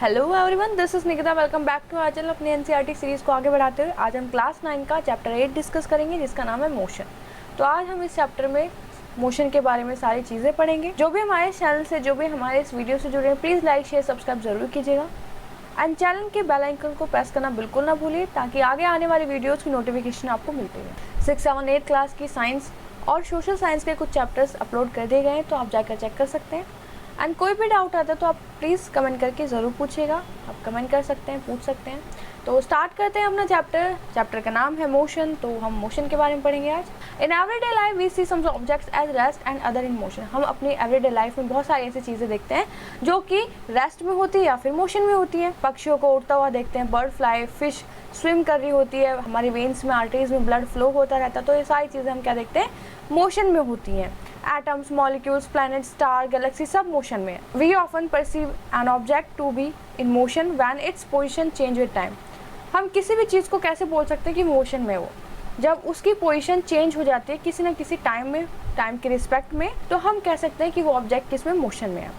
Hello everyone, this is Nikita. Welcome back to our channel. अपनी NCERT series को आगे बढ़ाते हुए आज हम क्लास 9 का चैप्टर 8 डिस्कस करेंगे, जिसका नाम है मोशन। तो आज हम इस चैप्टर में मोशन के बारे में सारी चीज़ें पढ़ेंगे। जो भी हमारे चैनल से, जो भी हमारे इस वीडियो से जुड़े हैं, प्लीज़ लाइक शेयर सब्सक्राइब जरूर कीजिएगा एंड चैनल के बेल आइकन को प्रेस करना बिल्कुल ना भूलिए, ताकि आगे आने वाली वीडियोज़ की नोटिफिकेशन आपको मिलती है। 6, 7, 8 क्लास की साइंस और सोशल साइंस के कुछ चैप्टर्स अपलोड कर दिए गए हैं, तो आप जाकर चेक कर सकते हैं। एंड कोई भी डाउट आता है तो आप प्लीज़ कमेंट करके ज़रूर पूछिएगा। आप कमेंट कर सकते हैं, पूछ सकते हैं। तो स्टार्ट करते हैं अपना चैप्टर का नाम है मोशन। तो हम मोशन के बारे में पढ़ेंगे आज। In everyday life we see some objects as rest and other in motion. हम अपनी एवरीडे लाइफ में बहुत सारी ऐसी चीज़ें देखते हैं जो कि रेस्ट में होती है या फिर मोशन में होती है। पक्षियों को उड़ता हुआ देखते हैं, बर्ड फ्लाई, फिश स्विम कर रही होती है, हमारी वेन्स में, आर्टरीज में ब्लड फ्लो होता रहता है। तो ये सारी चीज़ें हम क्या देखते हैं, मोशन में होती हैं। Atoms, molecules, planet, star, galaxy सब मोशन में है। We often perceive an object to be in motion when its position change with time. हम किसी भी चीज़ को कैसे बोल सकते हैं कि मोशन में हो, जब उसकी पोजीशन चेंज हो जाती है किसी न किसी टाइम में, टाइम के रिस्पेक्ट में, तो हम कह सकते हैं कि वो ऑब्जेक्ट किसमें मोशन में है।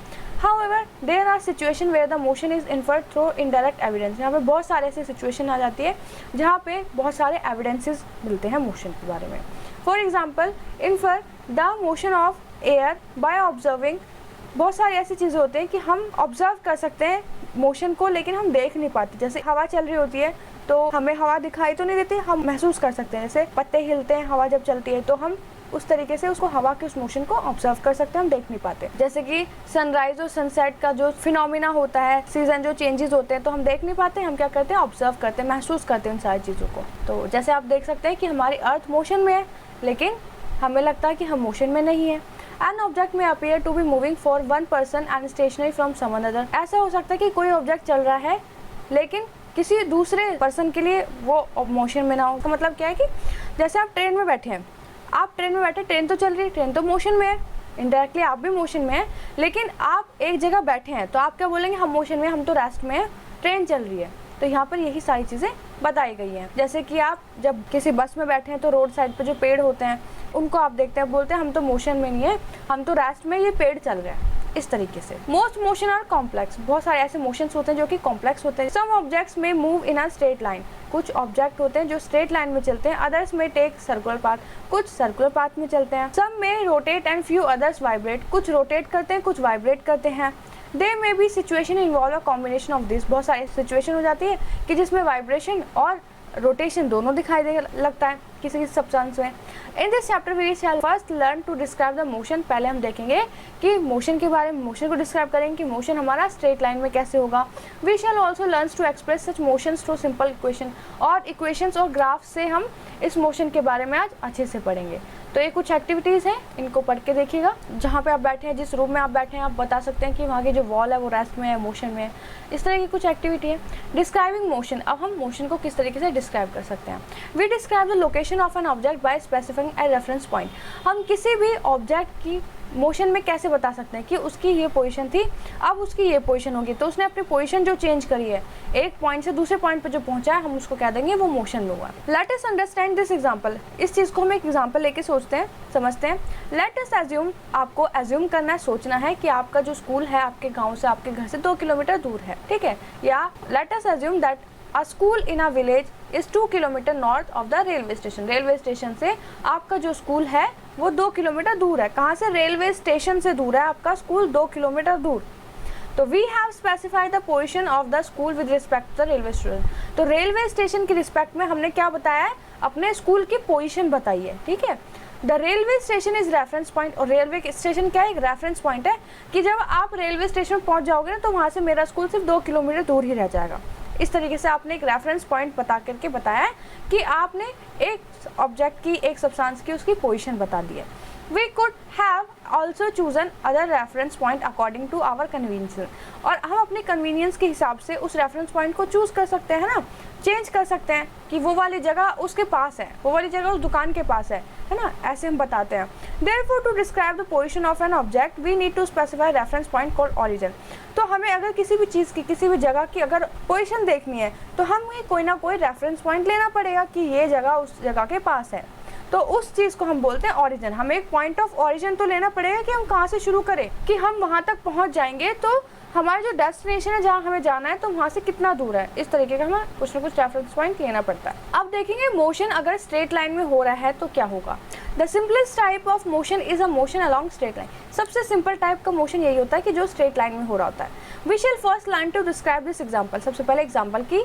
However, there are situations where the motion is inferred through indirect evidence। यहाँ पे बहुत सारे ऐसे सिचुएशन आ जाती है जहाँ पे बहुत सारे एविडेंसेस मिलते हैं मोशन के बारे में। For example, infer the motion of air by observing. बहुत सारी ऐसी चीज़ें होती हैं कि हम ऑब्जर्व कर सकते हैं मोशन को, लेकिन हम देख नहीं पाते। जैसे हवा चल रही होती है तो हमें हवा दिखाई तो नहीं देती, हम महसूस कर सकते हैं। जैसे पत्ते हिलते हैं हवा जब चलती है, तो हम उस तरीके से उसको, हवा के उस मोशन को ऑब्जर्व कर सकते हैं, हम देख नहीं पाते। जैसे कि सनराइज और सनसेट का जो फिनोमिना होता है, सीजन जो चेंजेस होते हैं, तो हम देख नहीं पाते, हम क्या करते हैं, ऑब्जर्व करते हैं, महसूस करते हैं उन सारी चीज़ों को। तो जैसे आप देख सकते हैं कि हमारी अर्थ मोशन में है, लेकिन हमें लगता है कि हम मोशन में नहीं है। An object may appear to be moving for one person and stationary from some other. ऐसा हो सकता है कि कोई ऑब्जेक्ट चल रहा है लेकिन किसी दूसरे पर्सन के लिए वो मोशन में ना हो। तो मतलब क्या है कि जैसे आप ट्रेन में बैठे हैं, आप ट्रेन में बैठे, ट्रेन तो चल रही है, ट्रेन तो मोशन में है, इनडायरेक्टली आप भी मोशन में है, लेकिन आप एक जगह बैठे हैं तो आप क्या बोलेंगे, हम मोशन में, हम तो रेस्ट में है, ट्रेन चल रही है। तो यहाँ पर यही सारी चीज़ें बताई गई हैं। जैसे कि आप जब किसी बस में बैठे हैं तो रोड साइड पे जो पेड़ होते हैं उनको आप देखते हैं, बोलते हैं हम तो मोशन में नहीं है, हम तो रेस्ट में, ये पेड़ चल रहा है। इस तरीके से मोस्ट मोशन आर कॉम्प्लेक्स। बहुत सारे ऐसे मोशंस होते हैं जो कि कॉम्प्लेक्स होते हैं। सम ऑब्जेक्ट्स में move in a straight line. कुछ ऑब्जेक्ट होते हैं जो स्ट्रेट लाइन में चलते हैं। अदर्स में टेक सर्कुलर पाथ। कुछ सर्कुलर पाथ में चलते हैं। सम में rotate and few others vibrate. कुछ रोटेट करते हैं, कुछ वाइब्रेट करते हैं। They may be situation involve a combination of this. बहुत सारी सिचुएशन हो जाती है कि जिसमें वाइब्रेशन और रोटेशन दोनों दिखाई दे लगता है किसी सब्सटेंस में। In this chapter we shall first learn to describe the motion. पहले हम देखेंगे कि मोशन के बारे में, मोशन को डिस्क्राइब करेंगे कि मोशन हमारा स्ट्रेट लाइन में कैसे होगा। We shall also learn to express such motions through simple equation. और इक्वेशंस और ग्राफ से हम इस मोशन के बारे में आज अच्छे से पढ़ेंगे। तो ये कुछ एक्टिविटीज़ हैं, इनको पढ़ के देखिएगा। जहाँ पे आप बैठे हैं, जिस रूम में आप बैठे हैं, आप बता सकते हैं कि वहाँ की जो वॉल है वो रेस्ट में है, मोशन में है। इस तरह की कुछ एक्टिविटी है। Describing motion. अब हम मोशन को किस तरीके से डिस्क्राइब कर सकते हैं। We describe the location of an object by specifying a reference point. हम किसी भी ऑब्जेक्ट की मोशन में कैसे बता सकते हैं कि उसकी ये पोजीशन थी, अब उसकी ये पोजीशन होगी, तो उसने अपनी पोजीशन जो चेंज करी है, एक पॉइंट से दूसरे पॉइंट पर जो पहुंचा है, हम उसको कह देंगे वो मोशन में हुआ। Let us understand this example. इस चीज़ को हम एक एग्जांपल लेके सोचते हैं, समझते हैं। लेट अस एज्यूम, आपको एज्यूम करना है, सोचना है कि आपका जो स्कूल है आपके गाँव से, आपके घर से 2 किलोमीटर दूर है, ठीक है। या let us assume that a school in a village is 2 kilometre north of the railway station. Railway station से आपका जो स्कूल है वो 2 किलोमीटर दूर है। कहाँ से? रेलवे स्टेशन से दूर है आपका स्कूल, 2 किलोमीटर दूर। तो we have specified the position of the school with respect to the railway station. तो रेलवे स्टेशन की रिस्पेक्ट में हमने क्या बताया है, अपने स्कूल की पोजीशन बताई है, ठीक है। The railway station is reference point. और रेलवे स्टेशन क्या है, एक रेफरेंस पॉइंट है कि जब आप रेलवे स्टेशन पहुंच जाओगे ना, तो वहाँ से मेरा स्कूल सिर्फ 2 किलोमीटर दूर ही रह जाएगा। इस तरीके से आपने एक रेफरेंस पॉइंट बता करके बताया है कि आपने एक ऑब्जेक्ट की, एक सब्सटेंस की, उसकी पोजीशन बता दी है। We could have also chosen other reference point according to our convenience। और हम अपने कन्वीनियंस के हिसाब से उस रेफरेंस पॉइंट को चूज कर सकते हैं ना, चेंज कर सकते हैं कि वो वाली जगह उसके पास है, वो वाली जगह उस दुकान के पास है ना, ऐसे हम बताते हैं। Therefore, to describe the position of an object, we need to specify reference point called origin। तो हमें अगर किसी भी चीज़ की, किसी भी जगह की अगर पोजीशन देखनी है, तो हमें कोई ना कोई रेफरेंस पॉइंट लेना पड़ेगा कि ये जगह उस जगह के पास है। तो उस चीज़ को हम बोलते हैं ओरिजिन। हमें एक पॉइंट ऑफ ओरिजिन तो लेना पड़ेगा कि हम कहाँ से शुरू करें, कि हम वहाँ तक पहुँच जाएंगे तो हमारा जो डेस्टिनेशन है जहाँ हमें जाना है तो वहाँ से कितना दूर है। इस तरीके का हमें कुछ ना कुछ रेफरेंस पॉइंट लेना पड़ता है। अब देखेंगे मोशन अगर स्ट्रेट लाइन में हो रहा है तो क्या होगा। The simplest type of motion is a motion along straight line. सबसे सिंपल टाइप का मोशन यही होता है कि जो स्ट्रेट लाइन में हो रहा होता है। We shall first learn to describe this example. सबसे पहले एग्जाम्पल की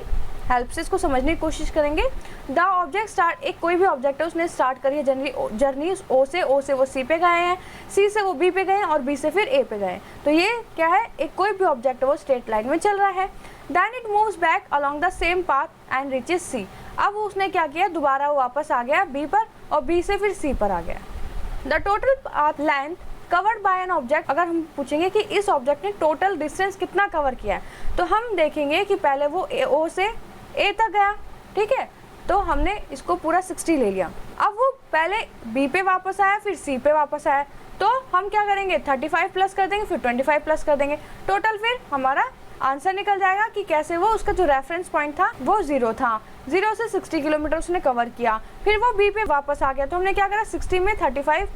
हेल्प से इसको समझने की कोशिश करेंगे। द ऑब्जेक्ट स्टार्ट, एक कोई भी ऑब्जेक्ट है उसने स्टार्ट करी है जर्नी ओ से वो सी पे गए हैं, सी से वो बी पे गए हैं और बी से फिर ए पे गए। तो ये क्या है, एक कोई भी ऑब्जेक्ट है वो स्ट्रेट लाइन में चल रहा है। Then it moves back along the same path and reaches C. अब उसने क्या किया, दोबारा वो वापस आ गया बी पर और बी से फिर सी पर आ गया। The total path length covered by an object, अगर हम पूछेंगे कि इस ऑब्जेक्ट ने टोटल डिस्टेंस कितना कवर किया है तो हम देखेंगे कि पहले वो ओ से ए तक गया, ठीक है, तो हमने इसको पूरा 60 ले लिया। अब वो पहले बी पे वापस आया फिर सी पे वापस आया, तो हम क्या करेंगे 35 प्लस कर देंगे फिर 25 प्लस कर देंगे, टोटल फिर हमारा आंसर निकल जाएगा कि कैसे वो उसका जो रेफरेंस पॉइंट था वो 0 था। 0 से 60 किलोमीटर उसने कवर किया, फिर वो बी पे वापस आ गया तो हमने क्या करा 60 में 35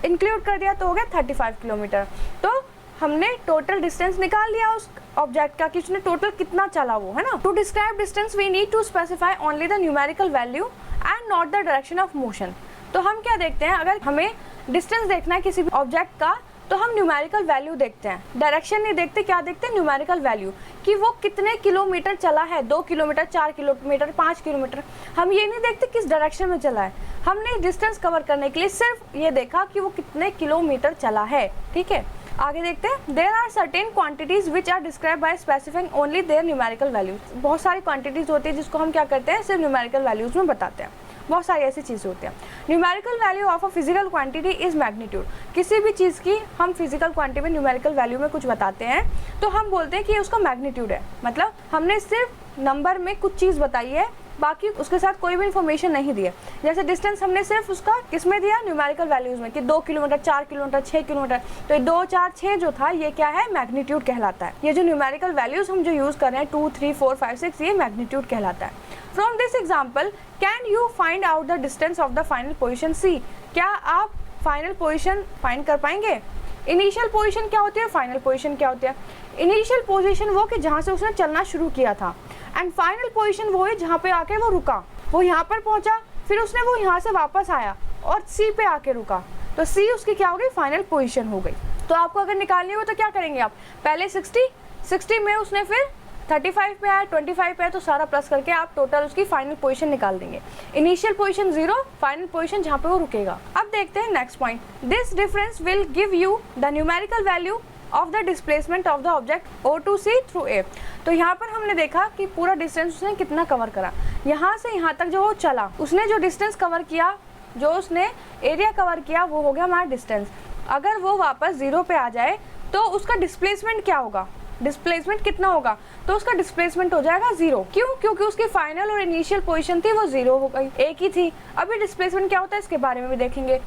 इंक्लूड कर दिया तो हो गया 35 किलोमीटर। तो हमने टोटल डिस्टेंस निकाल लिया उस ऑब्जेक्ट का कि उसने टोटल कितना चला वो, है ना। To describe distance we need to specify only the numerical value and not the direction of motion. तो हम क्या देखते हैं, अगर हमें डिस्टेंस देखना है किसी भी ऑब्जेक्ट का तो हम न्यूमेरिकल वैल्यू देखते हैं, डायरेक्शन नहीं देखते। क्या देखते हैं, न्यूमेरिकल वैल्यू, कि वो कितने किलोमीटर चला है, 2 किलोमीटर 4 किलोमीटर 5 किलोमीटर। हम ये नहीं देखते किस डायरेक्शन में चला है। हमने डिस्टेंस कवर करने के लिए सिर्फ ये देखा कि वो कितने किलोमीटर चला है, ठीक है। आगे देखते हैं, there are certain quantities which are describe by specifying only their numerical values. बहुत सारी क्वांटिटीज होती है जिसको हम क्या करते हैं सिर्फ न्यूमेरिकल वैल्यूज में बताते हैं। बहुत सारी ऐसी चीज़ें होती हैं। Numerical value of a physical quantity is magnitude. किसी भी चीज़ की हम फिजिकल क्वांटिटी में न्यूमेरिकल वैल्यू में कुछ बताते हैं तो हम बोलते हैं कि उसका मैग्नीट्यूड है। मतलब हमने सिर्फ नंबर में कुछ चीज़ बताई है, बाकी उसके साथ कोई भी इन्फॉर्मेशन नहीं दी है। जैसे डिस्टेंस हमने सिर्फ उसका किसमें दिया, न्यूमेरिकल वैल्यूज में, कि 2 किलोमीटर 4 किलोमीटर 6 किलोमीटर। तो 2 4 6 जो था ये क्या है, मैग्नीट्यूड कहलाता है। ये जो न्यूमेरिकल वैल्यूज हम जो यूज़ कर रहे हैं 2 3 4 5 6 ये मैग्नीट्यूड कहलाता है। From this example can you find out the distance of the final position C. क्या आप फाइनल पोजिशन फाइंड कर पाएंगे। इनिशियल पोजिशन क्या होती है, फाइनल पोजिशन क्या होती है। इनिशियल पोजिशन वो कि जहाँ से उसने चलना शुरू किया था, एंड फाइनल पोजीशन वो है जहाँ पे आके वो रुका। वो यहाँ पर पहुँचा फिर उसने वो यहाँ से वापस आया और सी पे आके रुका, तो सी उसकी क्या हो गई, फाइनल पोजीशन हो गई। तो आपको अगर निकालनी हो तो क्या करेंगे आप, पहले 60 में उसने फिर 35 पे आया, 25 पे आया, तो सारा प्लस करके आप टोटल उसकी फाइनल पोजीशन निकाल देंगे। इनिशियल पोजीशन 0, फाइनल पोजीशन जहाँ पे वो रुकेगा। अब देखते हैं next point, this difference will give you the numerical value of the displacement of the object O to C through A। तो यहाँ पर हमने देखा कि पूरा डिस्टेंस उसने कितना कवर करा। यहाँ से यहाँ तक जो वो चला, उसने जो डिस्टेंस कवर किया, जो उसने एरिया कवर किया, वो हो गया हमारा डिस्टेंस। अगर वो वापस 0 पे आ जाए तो उसका डिस्प्लेसमेंट क्या होगा, डिस्प्लेसमेंट कितना होगा, तो उसका डिस्प्लेसमेंट हो जाएगा 0। क्यों, क्योंकि उसकी फाइनल और इनिशियल पोजीशन थी वो 0 हो गई, एक ही थी। अभी डिस्प्लेसमेंट क्या होता है इसके बारे में भी देखेंगे।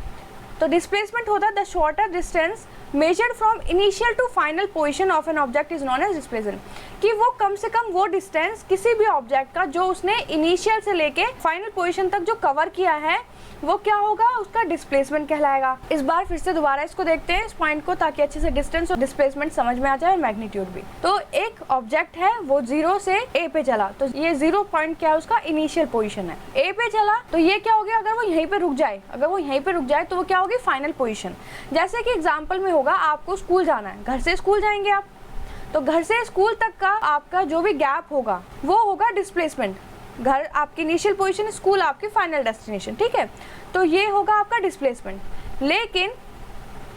तो डिस्प्लेसमेंट होता है the shorter distance measured from initial to final position of an object is known as displacement, कि वो कम से कम वो डिस्टेंस किसी भी ऑब्जेक्ट का जो उसने इनिशियल से लेके फाइनल पोजीशन तक जो कवर किया है वो क्या होगा, उसका डिस्प्लेसमेंट कहलाएगा। इस बार फिर से दोबारा इसको देखते हैं इस पॉइंट को, ताकि अच्छे से डिस्टेंस और डिस्प्लेसमेंट समझ में आ जाए और मैग्नीट्यूड भी। तो एक ऑब्जेक्ट है वो 0 से A पे चला, तो ये 0 पॉइंट क्या है, उसका इनिशियल पोजीशन है। A पे चला तो ये क्या हो गया, अगर वो यहीं पे रुक जाए, तो वो क्या होगी, फाइनल पोजीशन। जैसे कि एग्जाम्पल में होगा, आपको स्कूल जाना है, घर से स्कूल जाएंगे आप, तो घर से स्कूल तक का आपका जो भी गैप होगा वो होगा डिस्प्लेसमेंट। घर आपकी इनिशियल पोजीशन, स्कूल आपकी फाइनल डेस्टिनेशन, ठीक है, तो ये होगा आपका डिस्प्लेसमेंट। लेकिन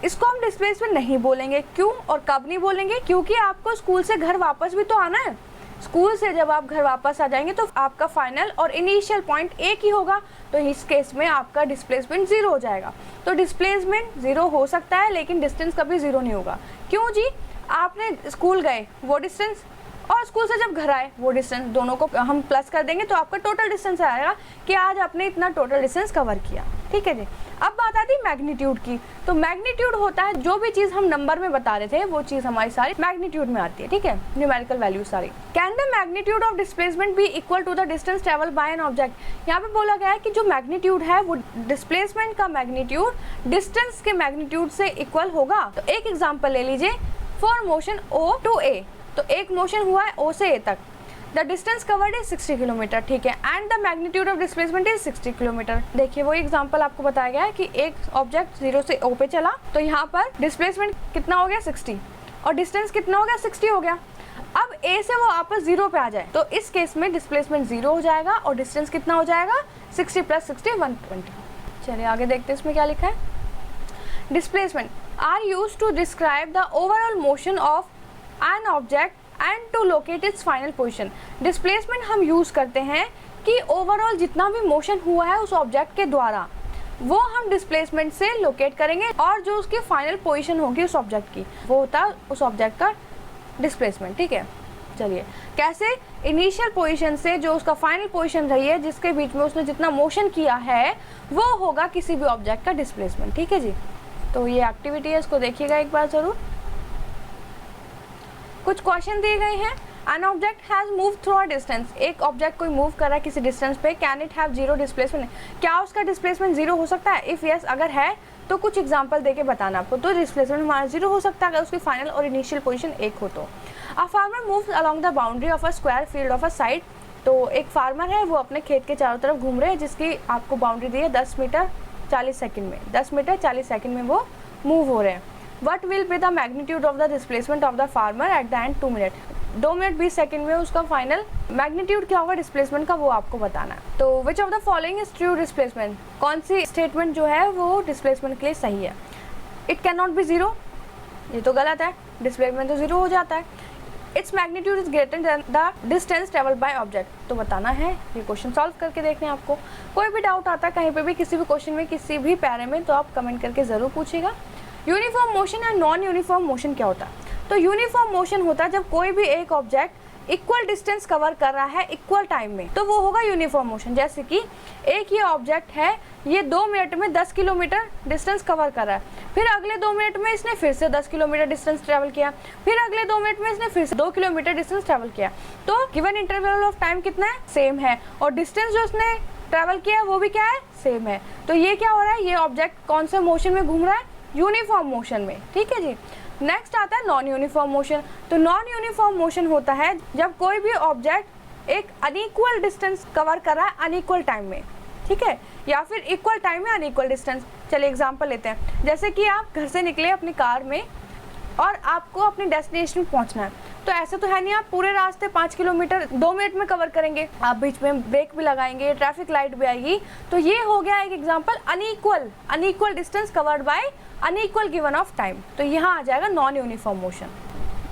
इसको हम डिस्प्लेसमेंट नहीं बोलेंगे। क्यों और कब नहीं बोलेंगे, क्योंकि आपको स्कूल से घर वापस भी तो आना है। स्कूल से जब आप घर वापस आ जाएंगे तो आपका फाइनल और इनिशियल पॉइंट एक ही होगा, तो इस केस में आपका डिस्प्लेसमेंट 0 हो जाएगा। तो डिस्प्लेसमेंट 0 हो सकता है लेकिन डिस्टेंस कभी 0 नहीं होगा। क्यों जी, आपने स्कूल गए वो डिस्टेंस और स्कूल से जब घर आए वो डिस्टेंस, दोनों को हम प्लस कर देंगे तो आपका टोटल डिस्टेंस आएगा कि आज आपने इतना टोटल डिस्टेंस कवर किया। ठीक है जी। अब बात आती है मैग्नीट्यूड की। तो मैग्नीट्यूड होता है जो भी चीज हम नंबर में बता रहे थे वो चीज हमारी सारी मैग्नीट्यूड में आती है, ठीक है, न्यूमेरिकल वैल्यू सारी। Can the magnitude of displacement be equal to the distance travel by an object. यहाँ पे बोला गया है कि जो मैग्नीट्यूड है वो डिस्प्लेसमेंट का मैग्नीट्यूड डिस्टेंस के मैग्नीट्यूड से इक्वल होगा। तो एक एग्जाम्पल ले लीजिए, for motion O to A, तो एक मोशन हुआ है O से A तक, the distance covered is 60 kilometre, ठीक है, and the magnitude of displacement is 60 kilometre. देखिए वो एग्जांपल आपको बताया गया है कि एक ऑब्जेक्ट 0 से O पे चला, तो यहाँ पर डिस्प्लेसमेंट कितना हो गया 60 और डिस्टेंस कितना हो गया 60 हो गया। अब A से वो वापस 0 पे आ जाए तो इस केस में डिस्प्लेसमेंट 0 हो जाएगा और डिस्टेंस कितना हो जाएगा 60 प्लस 60 120। चलिए आगे देखते हैं इसमें क्या लिखा है। Displacement are use to describe the overall motion of an object and to locate its final position. Displacement हम यूज करते हैं कि ओवरऑल जितना भी मोशन हुआ है उस ऑब्जेक्ट के द्वारा वो हम डिस्प्लेसमेंट से लोकेट करेंगे और जो उसकी फाइनल पोजीशन होगी उस ऑब्जेक्ट की वो होता है उस ऑब्जेक्ट का डिस्प्लेसमेंट, ठीक है। चलिए कैसे, इनिशियल पोजीशन से जो उसका फाइनल पोजीशन रही है जिसके बीच में उसने जितना मोशन किया है वो होगा किसी भी ऑब्जेक्ट का डिस्प्लेसमेंट, ठीक है जी। तो ये एक्टिविटी है, इसको देखिएगा एक बार जरूर। कुछ क्वेश्चन दिए गए हैं। An object has move through a distance, एक ऑब्जेक्ट कोई मूव कर रहा है किसी डिस्टेंस पे, can it have zero displacement, क्या उसका डिस्प्लेसमेंट जीरो हो सकता है? इफ यस, अगर है तो कुछ एग्जांपल देके बताना आपको। तो डिस्प्लेसमेंट हमारा जीरो हो सकता है अगर उसकी फाइनल और इनिशियल पोजीशन एक हो तो। A farmer moves along the boundary of a square field of a side, तो एक फार्मर है वो अपने खेत के चारों तरफ घूम रहे हैं जिसकी आपको बाउंड्री दी है 10 मीटर 40 सेकंड में, 10 मीटर 40 सेकंड में वो मूव हो रहे हैं। What will be the magnitude of the displacement of the farmer at the end 2 minute, 2 minute 20 second में उसका फाइनल मैग्नीट्यूड क्या होगा डिस्प्लेसमेंट का वो आपको बताना है। तो विच of the following is true displacement, कौन सी स्टेटमेंट जो है वो डिस्प्लेसमेंट के लिए सही है? It can not be zero, ये तो गलत है, डिस्प्लेसमेंट तो जीरो हो जाता है। Its magnitude is greater than the distance travel by object, तो बताना है। ये क्वेश्चन सॉल्व करके देखने हैं आपको। कोई भी डाउट आता है कहीं पे भी किसी भी क्वेश्चन में किसी भी पैरे में तो आप कमेंट करके जरूर पूछेगा। Uniform motion and non uniform motion क्या होता है? तो यूनिफॉर्म मोशन होता है जब कोई भी एक ऑब्जेक्ट इक्वल डिस्टेंस कवर कर रहा है इक्वल टाइम में, तो वो होगा यूनिफॉर्म मोशन। जैसे कि एक ये ऑब्जेक्ट है, ये 2 मिनट में 10 किलोमीटर डिस्टेंस कवर कर रहा है, फिर अगले 2 मिनट में इसने फिर से 10 किलोमीटर डिस्टेंस ट्रेवल किया, फिर अगले 2 मिनट में इसने फिर से 2 किलोमीटर डिस्टेंस ट्रेवल किया, तो गिवन इंटरवल ऑफ टाइम कितना है? सेम है, और डिस्टेंस जो उसने ट्रेवल किया वो भी क्या है? सेम है। तो ये क्या हो रहा है, ये ऑब्जेक्ट कौन से मोशन में घूम रहा है? यूनिफॉर्म मोशन में, ठीक है जी। नेक्स्ट आता है नॉन यूनिफॉर्म मोशन। तो नॉन यूनिफॉर्म मोशन होता है जब कोई भी ऑब्जेक्ट एक अनइक्वल डिस्टेंस कवर कर रहा है अनइक्वल टाइम में, ठीक है, या फिर इक्वल टाइम में अनइक्वल डिस्टेंस। चलिए एग्जांपल लेते हैं, जैसे कि आप घर से निकले अपनी कार में और आपको अपने डेस्टिनेशन पहुंचना है, तो ऐसे तो है नहीं आप पूरे रास्ते 5 किलोमीटर 2 मिनट में कवर करेंगे, आप बीच में ब्रेक भी लगाएंगे, ट्रैफिक लाइट भी आएगी, तो ये हो गया एक example unequal distance covered by unequal given of time. तो यहाँ आ जाएगा नॉन यूनिफॉर्म मोशन।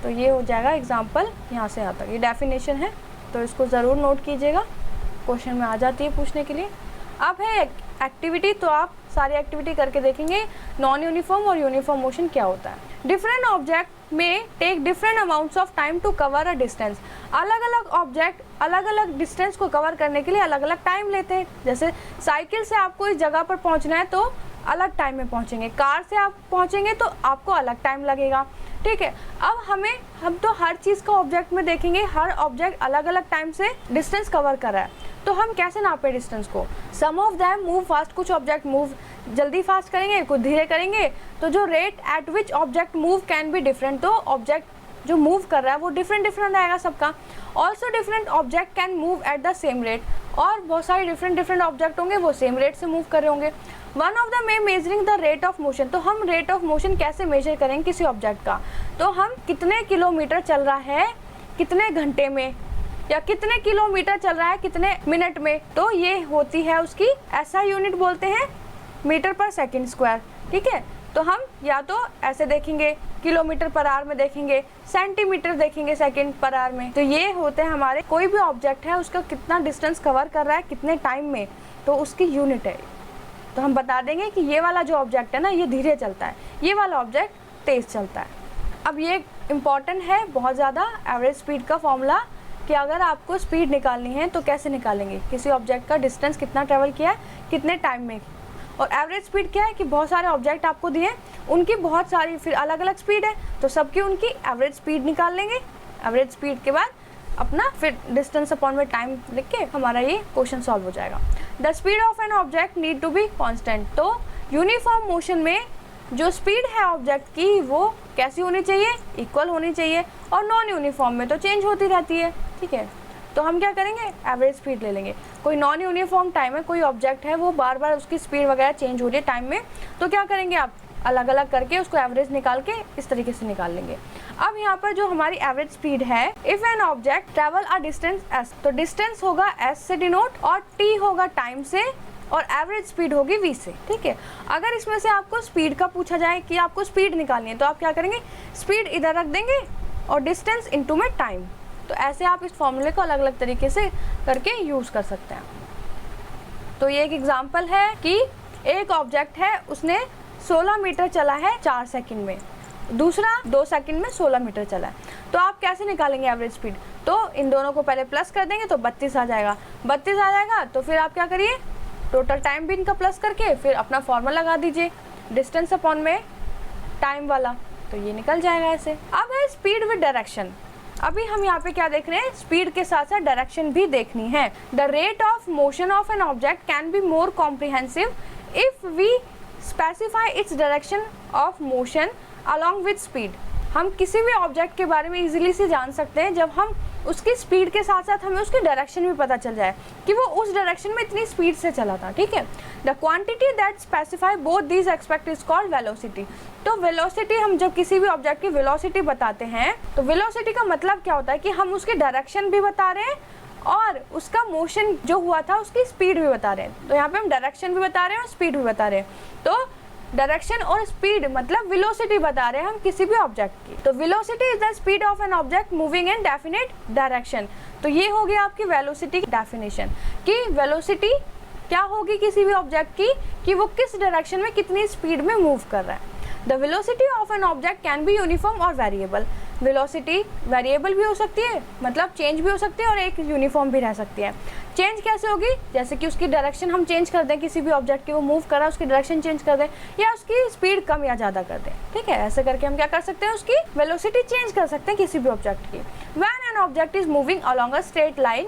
तो ये हो जाएगा एग्जांपल यहाँ से यहाँ तक, ये डेफिनेशन है, तो इसको ज़रूर नोट कीजिएगा, क्वेश्चन में आ जाती है पूछने के लिए। अब है एक्टिविटी, तो आप सारी एक्टिविटी करके देखेंगे नॉन यूनिफॉर्म और यूनिफॉर्म मोशन क्या होता है। Different object may take different amounts of time to cover a distance, अलग अलग ऑब्जेक्ट अलग अलग डिस्टेंस को कवर करने के लिए अलग अलग टाइम लेते हैं। जैसे साइकिल से आपको इस जगह पर पहुंचना है तो अलग टाइम में पहुंचेंगे, कार से आप पहुंचेंगे तो आपको अलग टाइम लगेगा, ठीक है। अब हम तो हर चीज़ का ऑब्जेक्ट में देखेंगे, हर ऑब्जेक्ट अलग अलग टाइम से डिस्टेंस कवर कर रहा है, तो हम कैसे नापे डिस्टेंस को? सम ऑफ देम मूव फास्ट, कुछ ऑब्जेक्ट मूव जल्दी फास्ट करेंगे, कुछ धीरे करेंगे, तो जो rate at which object move can be different, तो ऑब्जेक्ट जो मूव कर रहा है वो डिफरेंट आएगा सबका। Also different object can move at the same rate, और बहुत सारे डिफरेंट ऑब्जेक्ट होंगे वो सेम रेट से मूव कर रहे होंगे। One of the way measuring the rate of motion, तो हम रेट ऑफ मोशन कैसे मेजर करेंगे किसी ऑब्जेक्ट का? तो हम कितने किलोमीटर चल रहा है कितने घंटे में, या कितने किलोमीटर चल रहा है कितने मिनट में, तो ये होती है उसकी SI यूनिट बोलते हैं, मीटर पर सेकंड स्क्वायर, ठीक है। तो हम या तो ऐसे देखेंगे किलोमीटर पर आवर में देखेंगे, सेंटीमीटर देखेंगे सेकंड पर आवर में, तो ये होते हैं हमारे, कोई भी ऑब्जेक्ट है उसका कितना डिस्टेंस कवर कर रहा है कितने टाइम में, तो उसकी यूनिट है। तो हम बता देंगे कि ये वाला जो ऑब्जेक्ट है ना ये धीरे चलता है, ये वाला ऑब्जेक्ट तेज चलता है। अब ये इम्पॉर्टेंट है बहुत ज़्यादा, एवरेज स्पीड का फॉर्मूला, कि अगर आपको स्पीड निकालनी है तो कैसे निकालेंगे, किसी ऑब्जेक्ट का डिस्टेंस कितना ट्रेवल किया है कितने टाइम में, और एवरेज स्पीड क्या है कि बहुत सारे ऑब्जेक्ट आपको दिए, उनकी बहुत सारी फिर अलग अलग स्पीड है, तो सबकी उनकी एवरेज स्पीड निकाल लेंगे। एवरेज स्पीड के बाद अपना फिर डिस्टेंस अपॉन में टाइम लिख के हमारा ये क्वेश्चन सॉल्व हो जाएगा। The speed of an object need to be constant. तो यूनिफॉर्म मोशन में जो स्पीड है ऑब्जेक्ट की वो कैसी होनी चाहिए, इक्वल होनी चाहिए, और नॉन यूनिफॉर्म में तो चेंज होती रहती है, ठीक है। तो हम क्या करेंगे, एवरेज स्पीड ले लेंगे। कोई नॉन यूनिफॉर्म टाइम है, कोई ऑब्जेक्ट है वो बार बार उसकी स्पीड वगैरह चेंज हो रही है टाइम में, तो क्या करेंगे आप अलग अलग करके उसको एवरेज निकाल के इस तरीके से निकाल लेंगे। अब यहाँ पर जो हमारी एवरेज स्पीड है, if an object travel a distance s, तो डिस्टेंस होगा s से डिनोट और t होगा टाइम से और एवरेज स्पीड होगी v से, ठीक है। अगर इसमें से आपको स्पीड का पूछा जाए कि आपको स्पीड निकालनी है, तो आप क्या करेंगे, स्पीड इधर रख देंगे और डिस्टेंस इनटू में टाइम। तो ऐसे आप इस फॉर्मूले को अलग अलग तरीके से करके यूज़ कर सकते हैं। तो ये एक एग्जांपल है कि एक ऑब्जेक्ट है, उसने 16 मीटर चला है 4 सेकंड में, दूसरा 2 सेकंड में 16 मीटर चला है। तो आप कैसे निकालेंगे एवरेज स्पीड, तो इन दोनों को पहले प्लस कर देंगे तो 32 आ जाएगा। 32 आ जाएगा तो फिर आप क्या करिए, टोटल टाइम भी इनका प्लस करके फिर अपना फॉर्मूला लगा दीजिए डिस्टेंस अपॉन में टाइम वाला, तो ये निकल जाएगा ऐसे। अब है स्पीड विद डायरेक्शन। अभी हम यहाँ पे क्या देख रहे हैं, स्पीड के साथ साथ डायरेक्शन भी देखनी है। The rate of motion of an object can be more comprehensive if we specify its direction of motion along with speed. हम किसी भी ऑब्जेक्ट के बारे में इजीली से जान सकते हैं जब हम उसकी स्पीड के साथ साथ हमें उसकी डायरेक्शन भी पता चल जाए कि वो उस डायरेक्शन में इतनी स्पीड से चला था, ठीक है। The quantity that specify both these aspect is called velocity. तो वेलोसिटी, हम जब किसी भी ऑब्जेक्ट की वेलोसिटी बताते हैं तो वेलोसिटी का मतलब क्या होता है कि हम उसकी डायरेक्शन भी बता रहे हैं और उसका मोशन जो हुआ था उसकी स्पीड भी बता रहे हैं। तो यहाँ पे हम डायरेक्शन भी बता रहे हैं और स्पीड भी बता रहे हैं। तो डायरेक्शन और स्पीड मतलब वेलोसिटी बता रहे हैं हम किसी भी ऑब्जेक्ट की। तो velocity is the speed of an object moving in definite direction. तो ये हो गया आपकी वेलोसिटी की डेफिनेशन कि वेलोसिटी क्या होगी किसी भी ऑब्जेक्ट की कि वो किस डायरेक्शन में कितनी स्पीड में मूव कर रहा है। The velocity of an object can be uniform और वेरिएबल। वेलोसिटी वेरिएबल भी हो सकती है, मतलब चेंज भी हो सकती है, और एक यूनिफॉर्म भी रह सकती है। चेंज कैसे होगी, जैसे कि उसकी डायरेक्शन हम चेंज कर दें, किसी भी ऑब्जेक्ट की वो मूव कर रहा है उसकी डायरेक्शन चेंज कर दें या उसकी स्पीड कम या ज़्यादा कर दें, ठीक है। ऐसे करके हम क्या कर सकते हैं, उसकी वेलोसिटी चेंज कर सकते हैं किसी भी ऑब्जेक्ट की। When an object is moving along a straight line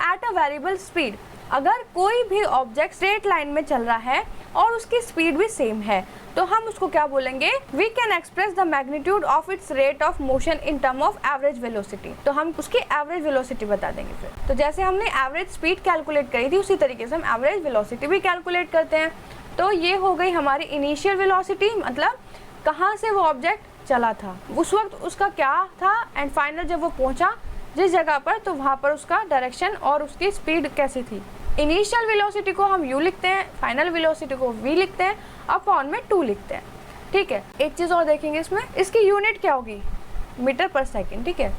at a variable speed. अगर कोई भी ऑब्जेक्ट स्ट्रेट लाइन में चल रहा है और उसकी स्पीड भी सेम है तो हम उसको क्या बोलेंगे, we can express the magnitude of its rate of motion in term of average velocity. तो हम उसकी एवरेज वेलोसिटी बता देंगे फिर। तो जैसे हमने एवरेज स्पीड कैलकुलेट करी थी उसी तरीके से हम एवरेज वेलोसिटी भी कैलकुलेट करते हैं। तो ये हो गई हमारी इनिशियल वेलोसिटी, मतलब कहाँ से वो ऑब्जेक्ट चला था, उस वक्त उसका क्या था, एंड फाइनल जब वो पहुँचा जिस जगह पर तो वहाँ पर उसका डायरेक्शन और उसकी स्पीड कैसी थी। इनिशियल वेलोसिटी को हम u लिखते हैं, फाइनल वेलोसिटी को v लिखते हैं, अपॉन में 2 लिखते हैं, ठीक है। एक चीज़ और देखेंगे इसमें, इसकी यूनिट क्या होगी, मीटर पर सेकंड, ठीक है।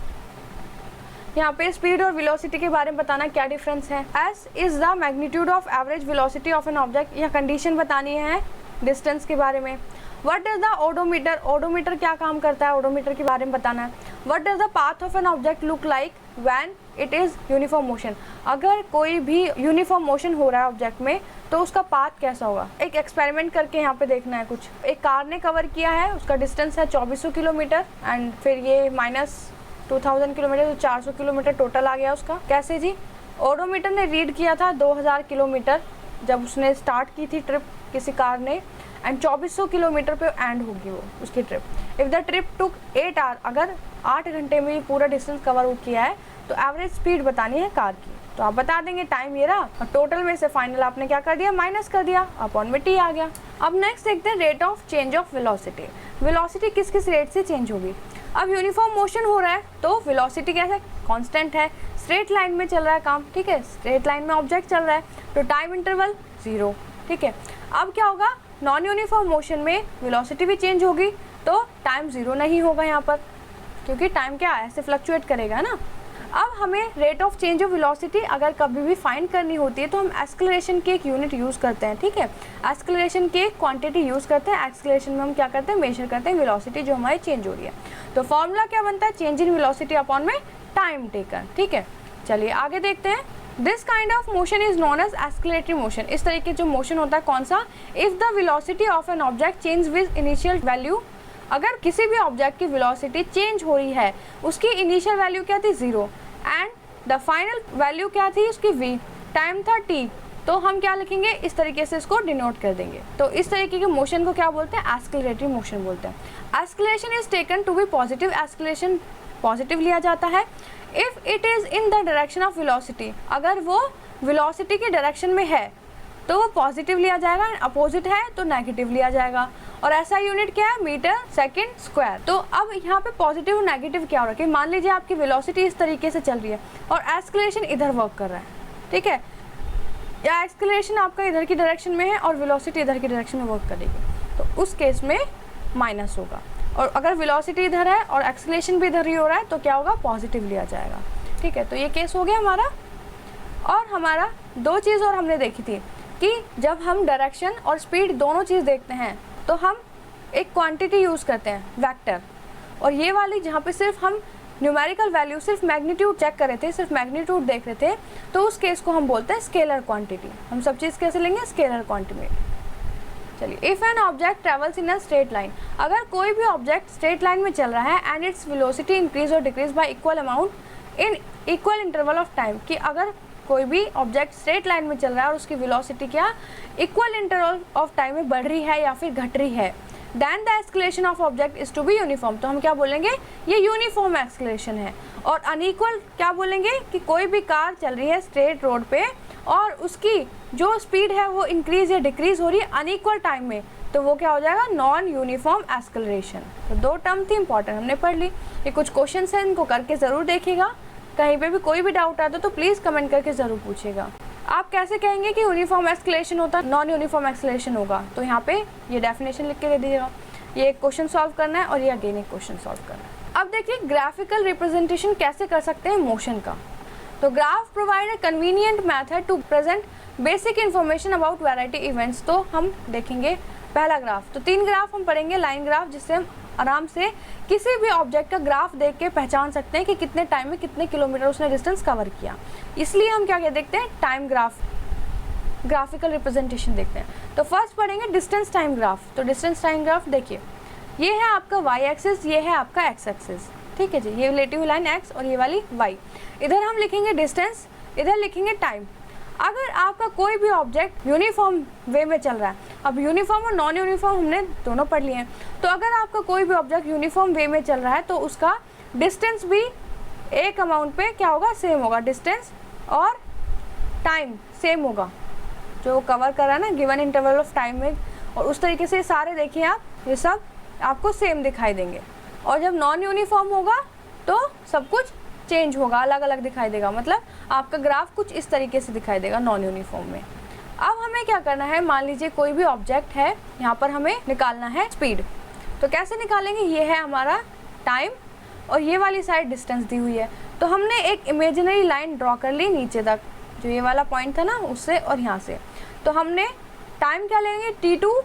यहाँ पे स्पीड और वेलोसिटी के बारे में बताना क्या डिफरेंस है। s is the magnitude of average velocity of an object, यह कंडीशन बतानी है डिस्टेंस के बारे में। What is the odometer, odometer क्या काम करता है, ओडोमीटर के बारे में बताना है। What does the path of an object look like when it is uniform motion. अगर कोई भी यूनिफॉर्म मोशन हो रहा है ऑब्जेक्ट में तो उसका पाथ कैसा होगा। एक एक्सपेरिमेंट करके यहाँ पे देखना है कुछ। एक कार ने कवर किया है, उसका डिस्टेंस है 2400 किलोमीटर एंड फिर ये -2000 किलोमीटर, तो 400 किलोमीटर टोटल आ गया उसका। कैसे जी, ओडोमीटर ने रीड किया था 2000 किलोमीटर जब उसने स्टार्ट की थी ट्रिप किसी कार ने, एंड 2400 किलोमीटर पे एंड होगी वो उसकी trip. If the trip took 8 hour, अगर 8 घंटे में पूरा डिस्टेंस कवर किया है तो एवरेज स्पीड बतानी है कार की। तो आप बता देंगे टाइम ये रहा और टोटल में से फाइनल आपने क्या कर दिया, माइनस कर दिया, अपॉन में t आ गया। अब नेक्स्ट देखते हैं rate of change of velocity. Velocity किस किस रेट से चेंज होगी। अब यूनिफॉर्म मोशन हो रहा है तो वेलोसिटी कैसे, कांस्टेंट है, स्ट्रेट लाइन में चल रहा है काम, ठीक है, स्ट्रेट लाइन में ऑब्जेक्ट चल रहा है तो टाइम इंटरवल 0, ठीक है। अब क्या होगा, नॉन यूनिफॉर्म मोशन में वेलोसिटी भी चेंज होगी तो टाइम 0 नहीं होगा यहाँ पर, क्योंकि टाइम क्या ऐसे फ्लक्चुएट करेगा ना। अब हमें rate of change of velocity अगर कभी भी फाइंड करनी होती है तो हम एक्सेलरेशन की एक यूनिट यूज़ करते हैं, ठीक है। एक्सेलरेशन की एक क्वांटिटी यूज़ करते हैं, एक्सेलरेशन में हम क्या करते हैं, मेजर करते हैं वेलोसिटी जो हमारी चेंज हो रही है। तो फॉर्मूला क्या बनता है, चेंज इन वेलोसिटी अपॉन में टाइम टेकन, ठीक है। चलिए आगे देखते हैं। This kind of motion is known as एस्केलेटरी मोशन। इस तरीके जो मोशन होता है कौन सा, if the velocity of an object change with initial value, अगर किसी भी ऑब्जेक्ट की वेलोसिटी चेंज हो रही है, उसकी इनिशियल वैल्यू क्या थी 0 एंड द फाइनल वैल्यू क्या थी उसकी v, टाइम था t, तो हम क्या लिखेंगे, इस तरीके से इसको डिनोट कर देंगे। तो इस तरीके के मोशन को क्या बोलते हैं, एस्केलेटरी मोशन बोलते हैं। Acceleration is taken to be positive, acceleration positive लिया जाता है। If it is in the direction of velocity, अगर वो वेलोसिटी के डायरेक्शन में है तो वो पॉजिटिव लिया जाएगा, अपोजिट है तो नेगेटिव लिया जाएगा। और ऐसा यूनिट क्या है, मीटर सेकंड स्क्वायर। तो अब यहाँ पे पॉजिटिव और नेगेटिव क्या हो रहा है, मान लीजिए आपकी वेलोसिटी इस तरीके से चल रही है और एस्केलेशन इधर वर्क कर रहा है, ठीक है, या एस्केलेशन आपका इधर की डायरेक्शन में है और वेलोसिटी इधर की डायरेक्शन में वर्क करेगी, तो उस केस में माइनस होगा। और अगर वेलोसिटी इधर है और एक्सेलरेशन भी इधर ही हो रहा है तो क्या होगा, पॉजिटिव लिया जाएगा, ठीक है। तो ये केस हो गया हमारा। और हमारा दो चीज़ और हमने देखी थी कि जब हम डायरेक्शन और स्पीड दोनों चीज़ देखते हैं तो हम एक क्वांटिटी यूज़ करते हैं, वेक्टर। और ये वाली जहाँ पे सिर्फ हम न्यूमेरिकल वैल्यू, सिर्फ मैग्नीट्यूड चेक कर रहे थे, सिर्फ मैग्नीट्यूड देख रहे थे, तो उस केस को हम बोलते हैं स्केलर क्वांटिटी। हम सब चीज़ कैसे लेंगे, स्केलर क्वांटिटी। चलिए, if an object travels in a straight line, अगर कोई भी ऑब्जेक्ट स्ट्रेट लाइन में चल रहा है एंड इट्स वेलोसिटी इंक्रीज और decrease y equal amount in equal interval of time, कि अगर कोई भी ऑब्जेक्ट स्ट्रेट लाइन में चल रहा है और उसकी वेलोसिटी क्या इक्वल इंटरवल ऑफ टाइम में बढ़ रही है या फिर घट रही है, then the acceleration of object is to be uniform, तो हम क्या बोलेंगे, ये यूनिफॉर्म एस्केलेशन है। और अनइक्वल क्या बोलेंगे कि कोई भी कार चल रही है स्ट्रेट रोड पे और उसकी जो स्पीड है वो इंक्रीज या डिक्रीज हो रही है अनइक्वल टाइम में, तो वो क्या हो जाएगा, नॉन यूनिफॉर्म एस्केलरेशन। तो दो टर्म थी इंपॉर्टेंट, हमने पढ़ ली। ये कुछ क्वेश्चन है, इनको करके ज़रूर देखिएगा। कहीं पे भी कोई भी डाउट आता तो प्लीज़ कमेंट करके ज़रूर पूछिएगा। आप कैसे कहेंगे कि यूनिफॉर्म एस्केलेशन होता है, नॉन यूनिफॉर्म एक्सेलरेशन होगा, तो यहाँ पे ये डेफिनेशन लिख के दे दीजिएगा। ये एक क्वेश्चन सॉल्व करना है और ये अगेन एक क्वेश्चन सॉल्व करना है। अब देखिए ग्राफिकल रिप्रेजेंटेशन कैसे कर सकते हैं मोशन का। तो graph provide a convenient method to present basic information about variety events. तो हम देखेंगे पहला ग्राफ, तो 3 ग्राफ हम पढ़ेंगे, लाइन ग्राफ, जिससे हम आराम से किसी भी ऑब्जेक्ट का ग्राफ देख के पहचान सकते हैं कि कितने टाइम में कितने किलोमीटर उसने डिस्टेंस कवर किया। इसलिए हम क्या देखते हैं, टाइम ग्राफ, ग्राफिकल रिप्रेजेंटेशन देखते हैं। तो फर्स्ट पढ़ेंगे डिस्टेंस टाइम ग्राफ। तो डिस्टेंस टाइम ग्राफ देखिए, ये है आपका वाई एक्सिस, ये है आपका एक्स एक्सिस, ठीक है जी, ये रिलेटिव लाइन एक्स और ये वाली वाई। इधर हम लिखेंगे डिस्टेंस, इधर लिखेंगे टाइम। अगर आपका कोई भी ऑब्जेक्ट यूनिफॉर्म वे में चल रहा है, अब यूनिफॉर्म और नॉन यूनिफॉर्म हमने दोनों पढ़ लिए हैं, तो अगर आपका कोई भी ऑब्जेक्ट यूनिफॉर्म वे में चल रहा है तो उसका डिस्टेंस भी एक अमाउंट पे क्या होगा, सेम होगा, डिस्टेंस और टाइम सेम होगा जो कवर कर रहा है ना गिवन इंटरवल ऑफ टाइम में। और उस तरीके से सारे देखिए आप, ये सब आपको सेम दिखाई देंगे। और जब नॉन यूनिफॉर्म होगा तो सब कुछ चेंज होगा, अलग अलग दिखाई देगा, मतलब आपका ग्राफ कुछ इस तरीके से दिखाई देगा नॉन यूनिफॉर्म में। अब हमें क्या करना है, मान लीजिए कोई भी ऑब्जेक्ट है, यहाँ पर हमें निकालना है स्पीड। तो कैसे निकालेंगे, ये है हमारा टाइम और ये वाली साइड डिस्टेंस दी हुई है। तो हमने एक इमेजिनरी लाइन ड्रॉ कर ली नीचे तक, जो ये वाला पॉइंट था ना उससे और यहाँ से। तो हमने टाइम क्या लेंगे, T2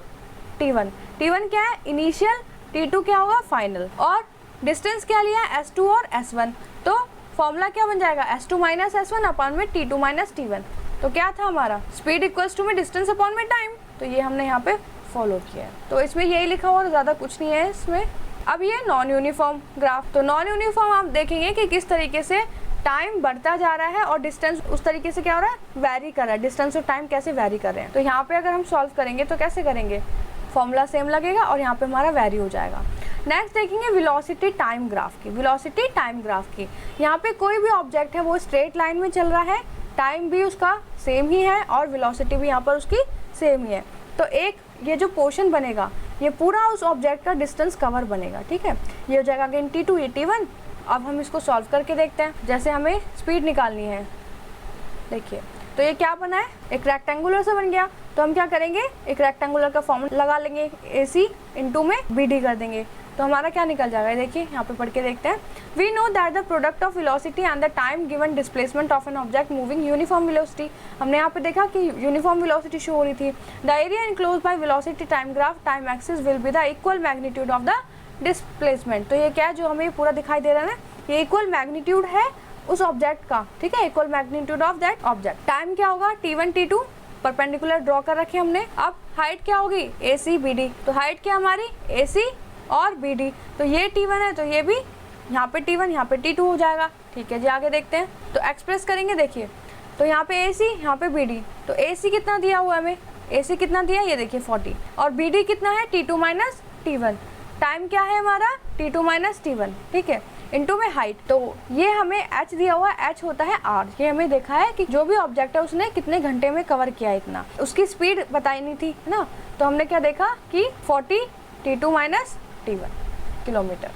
T1, T1 क्या है इनिशियल, T2 क्या होगा फाइनल, और डिस्टेंस क्या लिया S2 और S1। तो फॉर्मूला क्या बन जाएगा, S2 माइनस S1 अपॉन में T2 माइनस T1। तो क्या था हमारा, स्पीड इक्वल्स टू में डिस्टेंस अपॉन में टाइम। तो ये हमने यहाँ पे फॉलो किया है, तो इसमें यही लिखा हुआ, ज़्यादा कुछ नहीं है इसमें। अब ये नॉन यूनिफॉर्म ग्राफ, तो नॉन यूनिफॉर्म आप देखेंगे कि किस तरीके से टाइम बढ़ता जा रहा है और डिस्टेंस उस तरीके से क्या हो रहा है, वैरी कर रहा है, डिस्टेंस और टाइम कैसे वैरी कर रहे हैं। तो यहाँ पे अगर हम सॉल्व करेंगे तो कैसे करेंगे, फॉर्मूला सेम लगेगा और यहाँ पे हमारा वैरी हो जाएगा। नेक्स्ट देखेंगे वेलोसिटी टाइम ग्राफ की, वेलोसिटी टाइम ग्राफ की। यहाँ पे कोई भी ऑब्जेक्ट है वो स्ट्रेट लाइन में चल रहा है, टाइम भी उसका सेम ही है और वेलोसिटी भी यहाँ पर उसकी सेम ही है। तो एक ये जो पोर्शन बनेगा ये पूरा उस ऑब्जेक्ट का डिस्टेंस कवर बनेगा, ठीक है। ये हो जाएगा अगेन T2, ये T1। अब हम इसको सॉल्व करके देखते हैं, जैसे हमें स्पीड निकालनी है। देखिए तो ये क्या बना है, एक रेक्टेंगुलर से बन गया। तो हम क्या करेंगे, एक रेक्टेंगुलर का फॉर्मूला लगा लेंगे, AC इंटू में BD कर देंगे, तो हमारा क्या निकल जाएगा। देखिए यहाँ पे पढ़ के देखते हैं। We know that the product of velocity and the time given displacement of an object moving uniform velocity. हमने यहाँ पे देखा कि यूनिफॉर्म वेलोसिटी शो हो रही थी। The area enclosed by velocity time graph time axis will be the equal magnitude of the displacement. तो ये क्या है, जो हमें पूरा दिखाई दे रहा है ना, ये इक्वल मैग्नीट्यूड है उस ऑब्जेक्ट का, ठीक है, equal magnitude of that object. Time क्या होगा, t1 t2 परपेंडिकुलर ड्रॉ कर रखे हमने। अब हाइट क्या होगी, AC BD, तो हाइट क्या हमारी AC और BD, तो ये t1 है तो ये भी यहाँ पे t1 यहाँ पे t2 हो जाएगा। ठीक है जी, आगे देखते हैं। तो एक्सप्रेस करेंगे, देखिए तो यहाँ पे AC यहाँ पे BD, तो AC कितना दिया हुआ है हमें, AC कितना दिया है ये देखिए 40, और BD कितना है t2 माइनस t1। टाइम क्या है हमारा t2 माइनस t1, ठीक है, इनटू में हाइट। तो ये हमें h दिया हुआ है, h होता है r। ये हमें देखा है कि जो भी ऑब्जेक्ट है उसने कितने घंटे में कवर किया, इतना उसकी स्पीड बताई नहीं थी, है ना। तो हमने क्या देखा कि 40 t2 माइनस t1 किलोमीटर।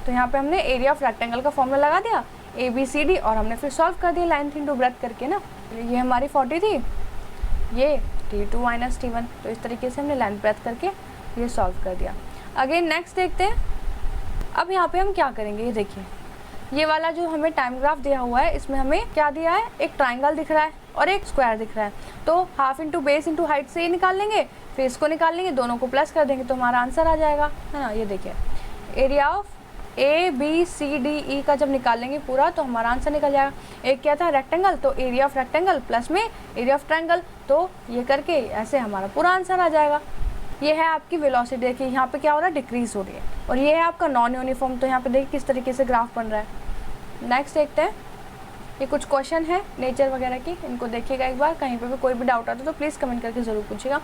तो यहाँ पे हमने एरिया ऑफ रेक्टेंगल का फॉर्मूला लगा दिया ABCD, और हमने फिर सॉल्व कर दिया लेंथ इनटू ब्रेड्थ करके ना। ये हमारी 40 थी, ये t2 माइनस t1, तो इस तरीके से हमने लेंथ ब्रेड्थ करके ये सॉल्व कर दिया। अगेन नेक्स्ट देखते हैं। अब यहाँ पे हम क्या करेंगे, ये देखिए ये वाला जो हमें टाइम ग्राफ दिया हुआ है, इसमें हमें क्या दिया है, एक ट्राइंगल दिख रहा है और एक स्क्वायर दिख रहा है। तो half into base into height से ये निकाल लेंगे, फिर इसको निकाल लेंगे, दोनों को प्लस कर देंगे तो हमारा आंसर आ जाएगा, है ना। ये देखिए एरिया ऑफ ABCDE का जब निकालेंगे पूरा तो हमारा आंसर निकल जाएगा। एक क्या था रेक्टेंगल, तो एरिया ऑफ रेक्टेंगल प्लस में एरिया ऑफ ट्रायंगल, तो ये करके ऐसे हमारा पूरा आंसर आ जाएगा। ये है आपकी वेलोसिटी, देखिए यहाँ पे क्या हो रहा है, डिक्रीज हो रही है, और ये है आपका नॉन यूनिफॉर्म। तो यहाँ पे देखिए किस तरीके से ग्राफ बन रहा है। नेक्स्ट देखते हैं, ये कुछ क्वेश्चन है नेचर वगैरह की, इनको देखिएगा एक बार, कहीं पे भी कोई भी डाउट आता है तो प्लीज़ कमेंट करके ज़रूर पूछिएगा।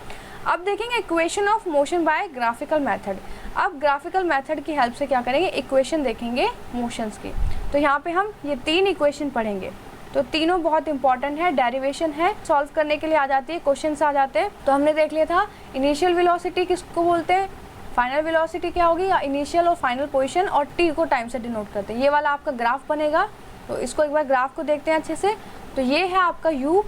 अब देखेंगे equation of motion by graphical method. अब ग्राफिकल मेथड की हेल्प से क्या करेंगे, इक्वेशन देखेंगे मोशंस की। तो यहाँ पे हम ये 3 इक्वेशन पढ़ेंगे, तो तीनों बहुत इंपॉर्टेंट है, डेरिवेशन है, सॉल्व करने के लिए आ जाती है, क्वेश्चन आ जाते हैं। तो हमने देख लिया था इनिशियल वेलोसिटी किसको बोलते हैं, फाइनल वेलोसिटी क्या होगी, या इनिशियल और फाइनल पोजीशन, और टी को टाइम से डिनोट करते हैं। ये वाला आपका ग्राफ बनेगा, तो इसको एक बार ग्राफ को देखते हैं अच्छे से। तो ये है आपका u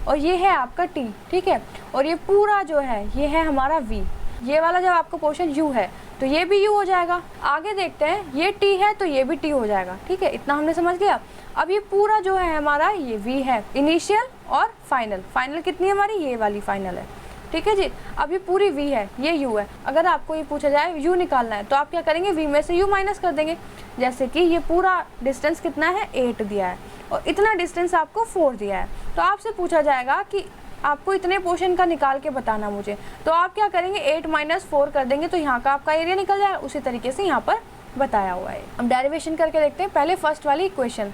और ये है आपका t, ठीक है, और ये पूरा जो है ये है हमारा v। ये वाला जब आपका पोर्शन u है तो ये भी u हो जाएगा। आगे देखते हैं, ये t है तो ये भी t हो जाएगा, ठीक है, इतना हमने समझ लिया। अब ये पूरा जो है हमारा ये v है, इनिशियल और फाइनल। फाइनल कितनी है हमारी, ये वाली फाइनल है, ठीक है जी। अब ये पूरी v है, ये u है। अगर आपको ये पूछा जाए u निकालना है तो आप क्या करेंगे, v में से u माइनस कर देंगे। जैसे कि ये पूरा डिस्टेंस कितना है, 8 दिया है, और इतना डिस्टेंस आपको 4 दिया है। तो आपसे पूछा जाएगा कि आपको इतने पोर्शन का निकाल के बताना मुझे, तो आप क्या करेंगे, 8 माइनस 4 कर देंगे, तो यहाँ का आपका एरिया निकल जाएगा। उसी तरीके से यहाँ पर बताया हुआ है। अब डेरिवेशन करके देखते हैं। पहले फर्स्ट वाली इक्वेशन,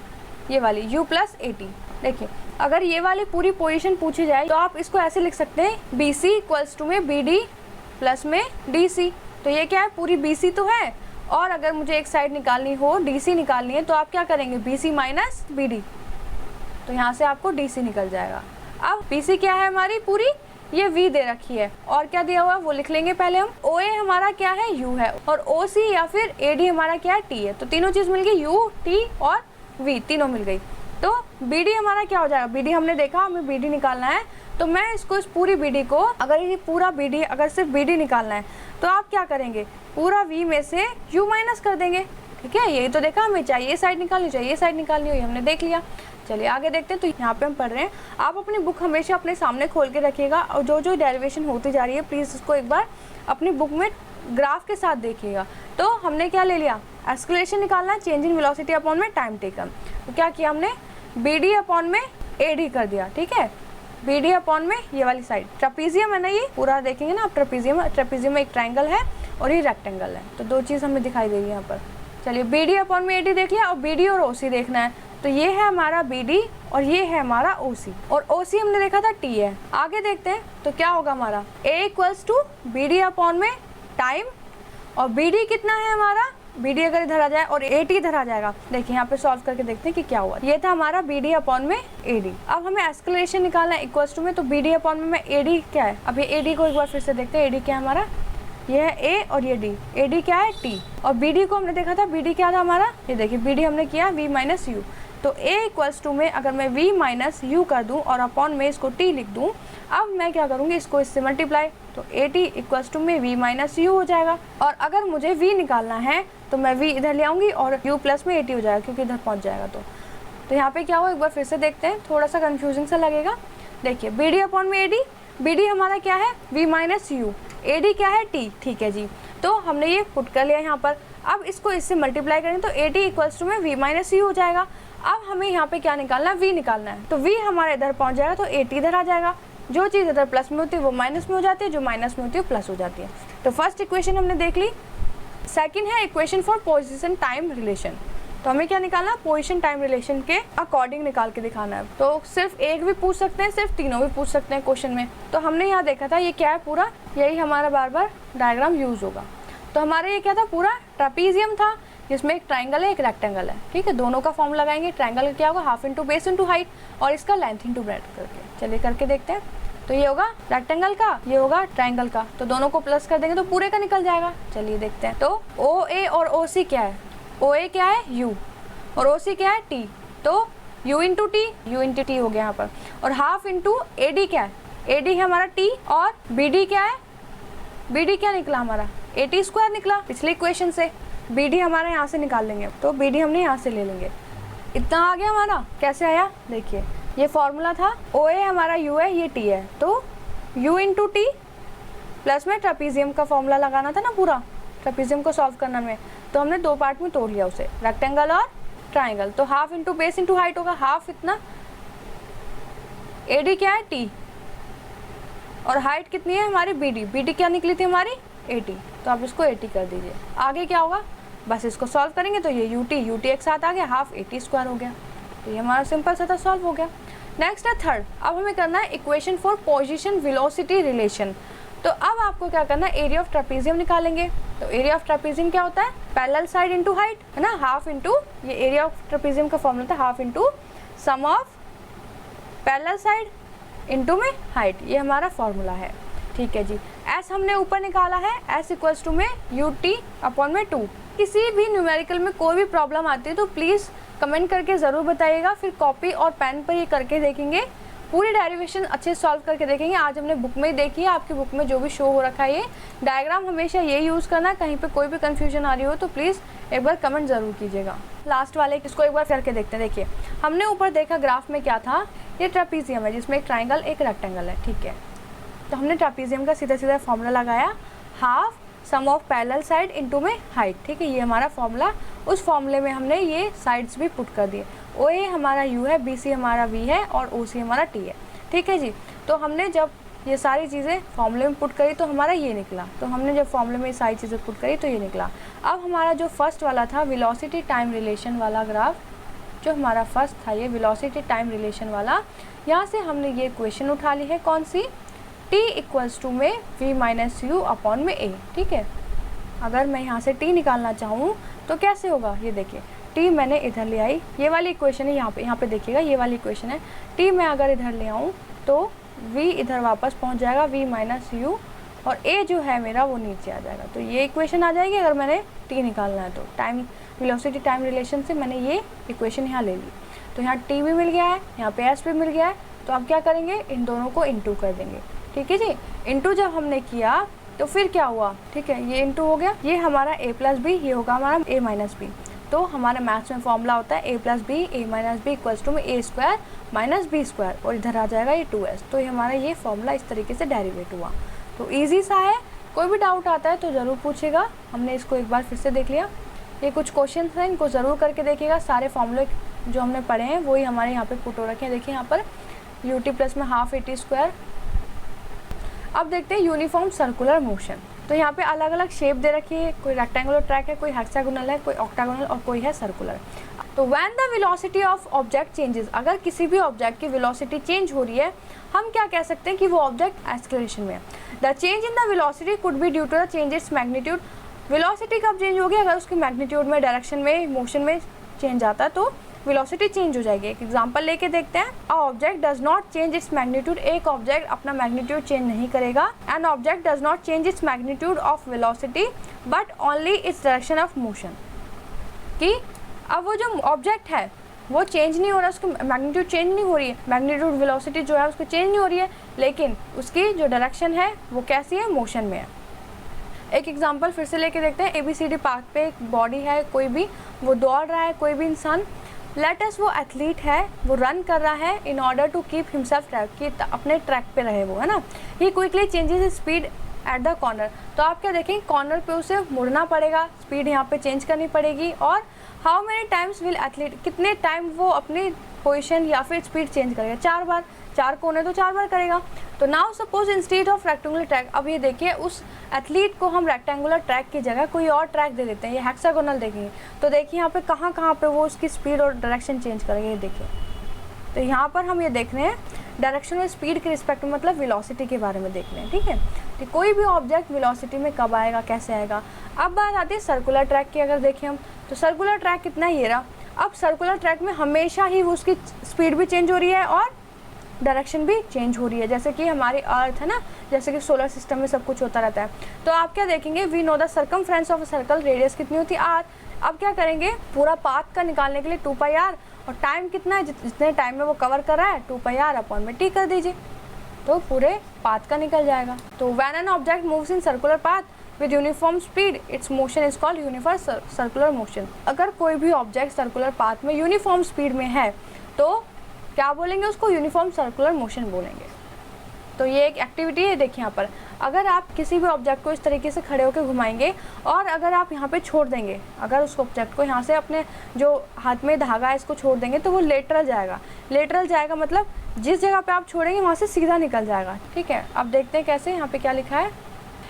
ये वाली u प्लस AT। देखिए अगर ये वाली पूरी पोजीशन पूछी जाए तो आप इसको ऐसे लिख सकते हैं, BC इक्वल्स टू में BD प्लस में DC। तो ये क्या है, पूरी BC तो है, और अगर मुझे एक साइड निकालनी हो, DC निकालनी है, तो आप क्या करेंगे, BC माइनस BD, तो यहाँ से आपको DC निकल जाएगा। अब BC क्या है हमारी पूरी, ये V दे रखी है, और क्या दिया हुआ है वो लिख लेंगे पहले हम। OA हमारा क्या है, U है, और OC या फिर AD हमारा क्या है, T है। तो तीनों चीज़ मिल गई, U, T और V, तीनों मिल गई। तो BD हमारा क्या हो जाएगा, BD हमने देखा हमें BD निकालना है, तो मैं इसको इस पूरी BD को, अगर ये पूरा BD, अगर सिर्फ BD निकालना है तो आप क्या करेंगे, पूरा V में से U माइनस कर देंगे, ठीक है। यही तो देखा हमें, चाहिए साइड निकालनी, चाहिए साइड निकालनी, हुई हमने देख लिया। चलिए आगे देखते हैं। तो यहाँ पे हम पढ़ रहे हैं, आप अपनी बुक हमेशा अपने सामने खोल के रखिएगा, और जो जो डेरिवेशन होती जा रही है प्लीज़ उसको एक बार अपनी बुक में ग्राफ के साथ देखिएगा। तो हमने क्या ले लिया, एक्सेलरेशन निकालना है, चेंज इन वेलोसिटी अपॉन में टाइम टेकन। तो क्या किया हमने, BD अपॉन में AD कर दिया, ठीक है, BD अपॉन में ये वाली साइड ट्रेपीजियम है ना, ये पूरा देखेंगे ना आप, ट्रेपीजियम में एक ट्रायंगल है और ये रेक्टेंगल है, तो दो चीज़ हमें दिखाई देगी यहाँ पर। चलिए BD अपॉन में AD देख लिया, और BD और OC देखना है। तो ये है हमारा BD और ये है हमारा OC, और OC हमने देखा था T है। आगे देखते हैं तो क्या होगा हमारा, A equals to BD upon में टाइम, और BD कितना है हमारा, BD अगर इधर आ जाए और AT इधर आ जाएगा। देखिए यहाँ पे सॉल्व करके देखते हैं कि क्या हुआ। ये था हमारा BD अपॉन में AD। अब हमें एक्सेलरेशन निकालना है इक्वल्स टू में, तो BD अपॉन में AD क्या है। अब ये AD को एक बार फिर से देखते हैं, AD क्या है हमारा, ये है A और ये D, AD क्या है T, और BD को हमने देखा था, BD क्या था हमारा, ये देखिए BD हमने किया V माइनस U। तो A इक्वल्स टू में अगर मैं V माइनस U कर दूं और अपॉन में इसको T लिख दूं, अब मैं क्या करूंगी, इसको इससे मल्टीप्लाई, तो AT इक्वल्स टू में V माइनस U हो जाएगा। और अगर मुझे V निकालना है तो मैं V इधर ले आऊँगी और U प्लस में AT हो जाएगा, क्योंकि इधर पहुँच जाएगा। तो यहाँ पे क्या हो, एक बार फिर से देखते हैं, थोड़ा सा कन्फ्यूजिंग सा लगेगा। देखिए BD अपॉन में AD, BD हमारा क्या है V माइनस U, AD क्या है T, ठीक है जी। तो हमने ये पुट कर लिया यहाँ पर। अब इसको इससे मल्टीप्लाई करें तो AT इक्वल्स टू में V माइनस U हो जाएगा। अब हमें यहाँ पे क्या निकालना है, v निकालना है। तो v हमारा इधर पहुँच जाएगा तो 80 इधर आ जाएगा। जो चीज़ इधर प्लस में होती है वो माइनस में हो जाती है, जो माइनस में होती है प्लस हो जाती है। तो फर्स्ट इक्वेशन हमने देख ली। सेकंड है equation for position time relation. तो हमें क्या निकालना है, पोजीशन टाइम रिलेशन के अकॉर्डिंग निकाल के दिखाना है। तो सिर्फ एक भी पूछ सकते हैं, सिर्फ तीनों भी पूछ सकते हैं क्वेश्चन में। तो हमने यहाँ देखा था ये क्या है, पूरा यही हमारा बार बार डायग्राम यूज होगा। तो हमारा ये क्या था, पूरा ट्रापीजियम था जिसमें एक ट्राइंगल है एक रेक्टेंगल है, ठीक है। दोनों का फॉर्म लगाएंगे। ट्राइंगल क्या होगा, half into base into height, और इसका लेंथ इंटू ब्रेड्थ करके। चलिए करके देखते हैं। तो ये होगा रेक्टेंगल का, ये होगा ट्राइंगल का, तो दोनों को प्लस कर देंगे तो पूरे का निकल जाएगा। चलिए देखते हैं। तो ओ ए और ओ सी क्या है, ओ ए क्या है यू और ओ सी क्या है टी, तो u into T, you into T हो गया यहाँ पर। और हाफ इंटू ए डी क्या है, ए डी है हमारा टी, और बी डी क्या है, बी डी क्या निकला हमारा, ए टी स्क्वायर निकला पिछले इक्वेशन से। बी डी हमारा यहाँ से निकाल लेंगे, तो बी डी हमने यहाँ से ले लेंगे। इतना आ गया हमारा। कैसे आया देखिए, ये फॉर्मूला था, ओ ए हमारा यू है, ये टी है, तो u इंटू टी प्लस में ट्रापीजियम का फॉर्मूला लगाना था ना, पूरा ट्रापीजियम को सॉल्व करना में। तो हमने दो पार्ट में तोड़ लिया उसे, रेक्टेंगल और ट्राइंगल। तो half into base into height होगा, हाफ इतना, ए डी क्या है टी, और हाइट कितनी है हमारी बी डी, बी डी क्या निकली थी हमारी 80, तो आप इसको 80 कर दीजिए। आगे क्या होगा, बस इसको सॉल्व करेंगे तो ये यू टी एक साथ आ गया, हाफ 80 स्क्वायर हो गया। तो ये हमारा सिंपल सा था, सॉल्व हो गया। नेक्स्ट है थर्ड। अब हमें करना है equation for position velocity relation. तो अब आपको क्या करना है, एरिया ऑफ ट्रापीजियम निकालेंगे। तो एरिया ऑफ ट्रापीजियम क्या होता है, पैरेलल साइड इंटू हाइट, है ना, हाफ इंटू, ये एरिया ऑफ ट्रापीजियम का फॉर्मूला था, half into sum of parallel side into में हाइट, ये हमारा फॉर्मूला है, ठीक है जी। एस हमने ऊपर निकाला है, एस इक्वल्स टू में यू टी अपॉन में 2। किसी भी न्यूमेरिकल में कोई भी प्रॉब्लम आती है तो प्लीज़ कमेंट करके ज़रूर बताइएगा, फिर कॉपी और पेन पर ये करके देखेंगे, पूरी डेरिवेशन अच्छे से सॉल्व करके देखेंगे। आज हमने बुक में ही देखी है, आपकी बुक में जो भी शो हो रखा है ये डायग्राम हमेशा ये यूज़ करना। कहीं पे कोई भी कन्फ्यूजन आ रही हो तो प्लीज़ एक बार कमेंट ज़रूर कीजिएगा। लास्ट वाले इसको एक बार करके देखते हैं। देखिए हमने ऊपर देखा ग्राफ में क्या था, ये ट्रापीजियम है जिसमें एक ट्राइंगल एक रेक्टेंगल है, ठीक है। तो हमने ट्रापीजियम का सीधा सीधा फॉर्मूला लगाया, half sum of parallel side into में हाइट, ठीक है, ये हमारा फॉर्मूला। उस फॉर्मूले में हमने ये साइड्स भी पुट कर दिए। ओ ए हमारा यू है, बी सी हमारा वी है, और ओ सी हमारा टी है, ठीक है जी। तो हमने जब ये सारी चीज़ें फॉर्मूले में पुट करी तो हमारा ये निकला। तो हमने जब फॉर्मूले में ये सारी चीज़ें पुट करी तो ये निकला। अब हमारा जो फर्स्ट वाला था वेलोसिटी टाइम रिलेशन वाला ग्राफ, जो हमारा फर्स्ट था ये वेलोसिटी टाइम रिलेशन वाला, यहाँ से हमने ये इक्वेशन उठा ली है, कौन सी, t इक्वल्स टू में v माइनस यू अपॉन में a, ठीक है। अगर मैं यहाँ से t निकालना चाहूँ तो कैसे होगा, ये देखिए t मैंने इधर ले आई, ये वाली इक्वेशन है, यहाँ पे देखिएगा ये वाली इक्वेशन है। t मैं अगर इधर ले आऊँ तो v इधर वापस पहुँच जाएगा, v माइनस यू, और a जो है मेरा वो नीचे आ जाएगा। तो ये इक्वेशन आ जाएगी अगर मैंने t निकालना है तो। टाइम वेलोसिटी टाइम रिलेशन से मैंने ये इक्वेशन यहाँ ले ली। तो यहाँ t भी मिल गया है, यहाँ पे s भी मिल गया है। तो अब क्या करेंगे, इन दोनों को इंटू कर देंगे, ठीक है जी। इंटू जब हमने किया तो फिर क्या हुआ, ठीक है, ये इंटू हो गया, ये हमारा a प्लस बी, ये होगा हमारा a माइनस बी। तो हमारे मैथ्स में फॉर्मूला होता है a plus b, a minus b equals to में a square minus b square, और इधर आ जाएगा ये 2s। तो ये हमारा ये फॉर्मूला इस तरीके से डेरिवेट हुआ। तो ईजी सा है, कोई भी डाउट आता है तो ज़रूर पूछेगा। हमने इसको एक बार फिर से देख लिया। ये कुछ क्वेश्चन हैं, इनको ज़रूर करके देखिएगा। सारे फॉर्मूले जो हमने पढ़े हैं वही हमारे यहाँ पे पुट हो रखे हैं। देखिए यहाँ पर यू टी प्लस में हाफ ए टी स्क्वायर। अब देखते हैं यूनिफॉर्म सर्कुलर मोशन। तो यहाँ पे अलग अलग शेप दे रखी है, कोई रेक्टेंगुलर ट्रैक है, कोई हेक्सागोनल है, कोई ऑक्टागोनल और कोई है सर्कुलर। तो when the velocity of object changes, अगर किसी भी ऑब्जेक्ट की वेलोसिटी चेंज हो रही है, हम क्या कह सकते हैं कि वो ऑब्जेक्ट एक्सेलरेशन में है। The change in the velocity could be due to the change its magnitude. Velocity कब चेंज होगी, अगर उसकी मैग्नीट्यूड में, डायरेक्शन में, मोशन में चेंज आता है तो वेलोसिटी चेंज हो जाएगी। एक एग्जांपल लेके देखते हैं। A object does not change its magnitude, एक ऑब्जेक्ट अपना मैग्नीट्यूड चेंज नहीं करेगा। An object does not change its magnitude of velocity but only it's direction of motion. कि अब वो जो ऑब्जेक्ट है वो चेंज नहीं हो रहा, उसकी मैग्नीट्यूड चेंज नहीं हो रही है, मैग्नीट्यूड वेलोसिटी जो है उसकी चेंज नहीं हो रही है, लेकिन उसकी जो डायरेक्शन है वो कैसी है, मोशन में है। एक एग्जांपल फिर से लेके देखते हैं। ABCD पार्क पे एक बॉडी है, कोई भी वो दौड़ रहा है, कोई भी इंसान, लेट अस वो एथलीट है, वो रन कर रहा है in order to keep himself track, कि अपने ट्रैक पे रहे वो, है ना। He quickly changes speed at the corner. तो आप क्या देखेंगे, कॉर्नर पे उसे मुड़ना पड़ेगा, स्पीड यहाँ पे चेंज करनी पड़ेगी। और how many times will athlete, कितने टाइम वो अपनी पोजीशन या फिर स्पीड चेंज करेगा, 4 बार, 4 कोने तो 4 बार करेगा। तो now suppose instead of rectangular track, अब ये देखिए उस एथलीट को हम रेक्टेंगुलर ट्रैक की जगह कोई और ट्रैक दे देते हैं, ये हेक्सागोनल देखेंगे। तो देखिए यहाँ पे कहाँ पे वो उसकी स्पीड और डायरेक्शन चेंज करेगा, ये देखिए। तो यहाँ पर हम ये देख रहे हैं डायरेक्शन और स्पीड के रिस्पेक्ट में, मतलब वेलोसिटी के बारे में देख रहे हैं, ठीक है। तो कोई भी ऑब्जेक्ट वेलोसिटी में कब आएगा, कैसे आएगा। अब बात आती है सर्कुलर ट्रैक की। अगर देखें हम तो सर्कुलर ट्रैक कितना ही रहा। अब सर्कुलर ट्रैक में हमेशा ही वो उसकी स्पीड भी चेंज हो रही है और डायरेक्शन भी चेंज हो रही है, जैसे कि हमारी अर्थ है ना, जैसे कि सोलर सिस्टम में सब कुछ होता रहता है। तो आप क्या देखेंगे, we know the circumference of a circle, radius कितनी होती है, आर। अब क्या करेंगे, पूरा पाथ का निकालने के लिए 2 पाई आर, और टाइम कितना है, जितने टाइम में वो कवर कर रहा है 2 पाई आर अपॉन में टी कर दीजिए, तो पूरे पाथ का निकल जाएगा। तो when an object moves in circular path with uniform speed, it's motion is called uniform circular motion. अगर कोई भी ऑब्जेक्ट सर्कुलर पाथ में यूनिफॉर्म स्पीड में है तो क्या बोलेंगे, उसको यूनिफॉर्म सर्कुलर मोशन बोलेंगे। तो ये एक एक्टिविटी है, देखिए यहाँ पर अगर आप किसी भी ऑब्जेक्ट को इस तरीके से खड़े होकर घुमाएंगे और अगर आप यहाँ पे छोड़ देंगे, अगर उस ऑब्जेक्ट को यहाँ से अपने जो हाथ में धागा है इसको छोड़ देंगे तो वो लेटरल जाएगा। लेटरल जाएगा मतलब जिस जगह पे आप छोड़ेंगे वहाँ से सीधा निकल जाएगा, ठीक है। अब देखते हैं कैसे, यहाँ पे क्या लिखा है,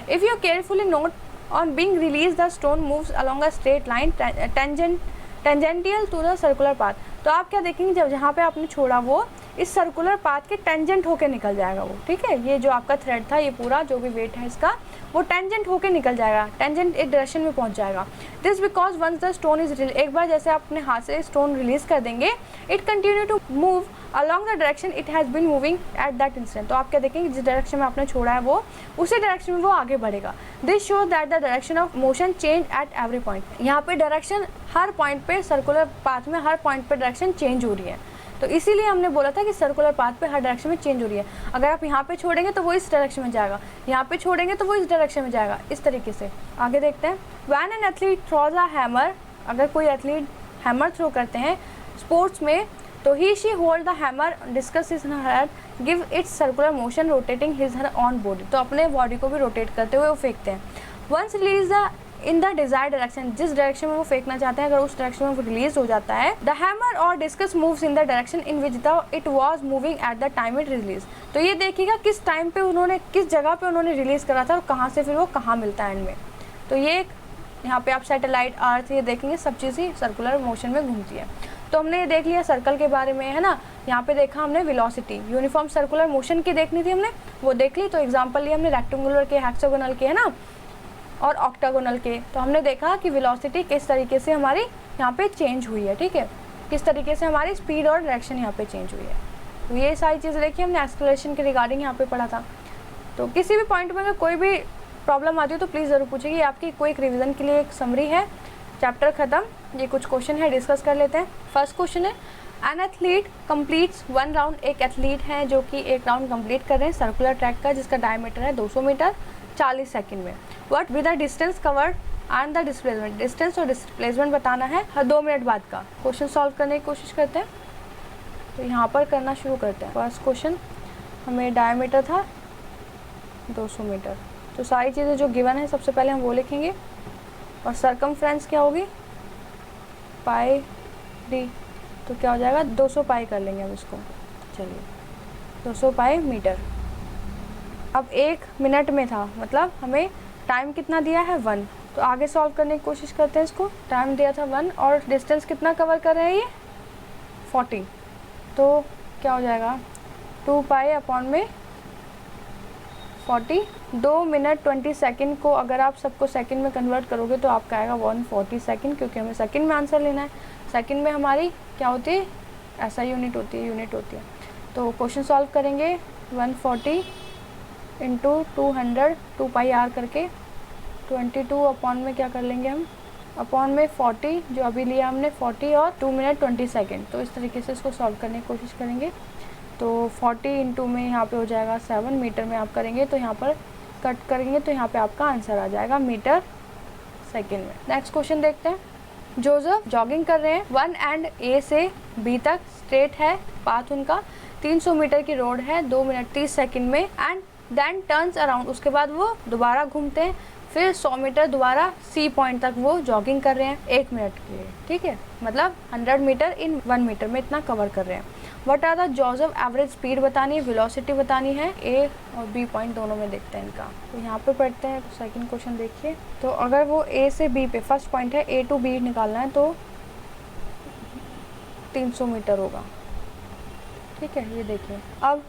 if you carefully note on being release the stone moves along a straight line tangential to the circular path. तो आप क्या देखेंगे, जब जहाँ पे आपने छोड़ा वो इस सर्कुलर पाथ के टेंजेंट होके निकल जाएगा वो, ठीक है। ये जो आपका थ्रेड था, ये पूरा जो भी वेट है इसका, वो टेंजेंट होके निकल जाएगा, टेंजेंट एक डायरेक्शन में पहुंच जाएगा। This because once the stone is release, एक बार जैसे आप अपने हाथ से स्टोन रिलीज कर देंगे, it continue to move along the direction it has been moving at that instant. तो आप क्या देखेंगे, जिस डायरेक्शन में आपने छोड़ा है वो उसी डायरेक्शन में वो आगे बढ़ेगा। This shows that the direction of motion change at every point. यहाँ पे डायरेक्शन हर पॉइंट पे, सर्कुलर पाथ में हर पॉइंट पे डायरेक्शन चेंज हो रही है। तो इसीलिए हमने बोला था कि सर्कुलर पाथ पे हर डायरेक्शन में चेंज हो रही है। अगर आप यहाँ पे छोड़ेंगे तो वो इस डायरेक्शन में जाएगा, यहाँ पे छोड़ेंगे तो वो इस डायरेक्शन में जाएगा, इस तरीके से। आगे देखते हैं, when an athlete throws a hammer, अगर कोई एथलीट हैमर थ्रो करते हैं स्पोर्ट्स में, तो he she hold the hammer, discus his head, give its circular motion rotating his her on body. तो अपने बॉडी को भी रोटेट करते हुए वो फेंकते हैं। Once release the in the desire direction, जिस डायरेक्शन में वो फेंकना चाहते हैं अगर उस डायरेक्शन में वो रिलीज हो जाता है, द हैमर और discuss moves in the direction in which the it was moving at the time it release. तो ये देखिएगा किस टाइम पे उन्होंने, किस जगह पे उन्होंने रिलीज करा था और कहाँ से फिर वो कहाँ मिलता है एंड में। तो ये यहाँ पे आप सैटेलाइट, अर्थ, ये देखेंगे सब चीज़ें सर्कुलर मोशन में घूमती है। तो हमने ये देख लिया सर्कल के बारे में, है ना। यहाँ पे देखा हमने वेलोसिटी, यूनिफॉर्म सर्कुलर मोशन की देखनी थी हमने, वो देख ली। तो एग्जाम्पल लिए हमने रेक्टेंगुलर के, हेक्सागोनल के, है ना, और ऑक्टागोनल के। तो हमने देखा कि वेलोसिटी किस तरीके से हमारी यहाँ पे चेंज हुई है, ठीक है, किस तरीके से हमारी स्पीड और डायरेक्शन यहाँ पे चेंज हुई है। तो ये सारी चीज़ें देखिए हमने एक्सेलरेशन के रिगार्डिंग यहाँ पे पढ़ा था। तो किसी भी पॉइंट में अगर कोई भी प्रॉब्लम आती है तो प्लीज़ ज़रूर पूछिए। आपकी कोई एक रिविज़न के लिए एक समरी है, चैप्टर ख़त्म। ये कुछ क्वेश्चन है, डिस्कस कर लेते हैं। फर्स्ट क्वेश्चन है, एन एथलीट कम्प्लीट्स 1 राउंड, एक एथलीट हैं जो कि एक राउंड कंप्लीट कर रहे हैं सर्कुलर ट्रैक का जिसका डायमीटर है 200 मीटर 40 सेकंड में। What with the distance covered and the displacement, distance और डिस्प्लेसमेंट बताना है हर 2 मिनट बाद का। क्वेश्चन सॉल्व करने की कोशिश करते हैं। तो यहाँ पर करना शुरू करते हैं। फर्स्ट क्वेश्चन, हमें डायमीटर था 200 मीटर, तो सारी चीज़ें जो गिवन है सबसे पहले हम वो लिखेंगे, और सरकमफ्रेंस क्या होगी, पाई डी, तो क्या हो जाएगा 200 पाई कर लेंगे हम इसको। चलिए 200 पाई मीटर। अब 1 मिनट में था, मतलब हमें टाइम कितना दिया है 1। तो आगे सॉल्व करने की कोशिश करते हैं इसको। टाइम दिया था 1 और डिस्टेंस कितना कवर कर रहे हैं ये 40, तो क्या हो जाएगा 2 पाई अपॉन में 40। 2 मिनट 20 सेकंड को अगर आप सबको सेकंड में कन्वर्ट करोगे तो आपका आएगा 140 सेकंड, क्योंकि हमें सेकंड में आंसर लेना है। सेकंड में हमारी क्या होती है, ऐसा यूनिट होती है। तो क्वेश्चन सॉल्व करेंगे 140 इंटू 200 2 पाई आर करके 22 अपॉन में क्या कर लेंगे हम, अपॉन में 40 जो अभी लिया हमने 40 और 2 मिनट 20 सेकंड। तो इस तरीके से इसको सॉल्व करने की कोशिश करेंगे। तो 40 इंटू में यहाँ पे हो जाएगा 7, मीटर में आप करेंगे तो यहाँ पर कट करेंगे तो यहाँ पे आपका आंसर आ जाएगा मीटर सेकंड में। नेक्स्ट क्वेश्चन देखते हैं। जोसेफ जॉगिंग कर रहे हैं 1 एंड ए से बी तक, स्ट्रेट है पाथ उनका, 300 मीटर की रोड है, 2 मिनट 30 सेकंड में, एंड देन टर्न्स अराउंड, उसके बाद वो दोबारा घूमते हैं, फिर 100 मीटर दोबारा सी पॉइंट तक वो जॉगिंग कर रहे हैं 1 मिनट के लिए, ठीक है, मतलब 100 मीटर इन 1 मीटर में इतना कवर कर रहे हैं। What are the jaws of average speed बतानी है, वेलोसिटी बतानी है, ए और बी पॉइंट दोनों में देखते हैं इनका। तो यहाँ पे पढ़ते हैं सेकंड क्वेश्चन देखिए। तो अगर वो ए से बी पे, फर्स्ट पॉइंट है ए टू बी निकालना है तो 300 मीटर होगा, ठीक है, ये देखिए। अब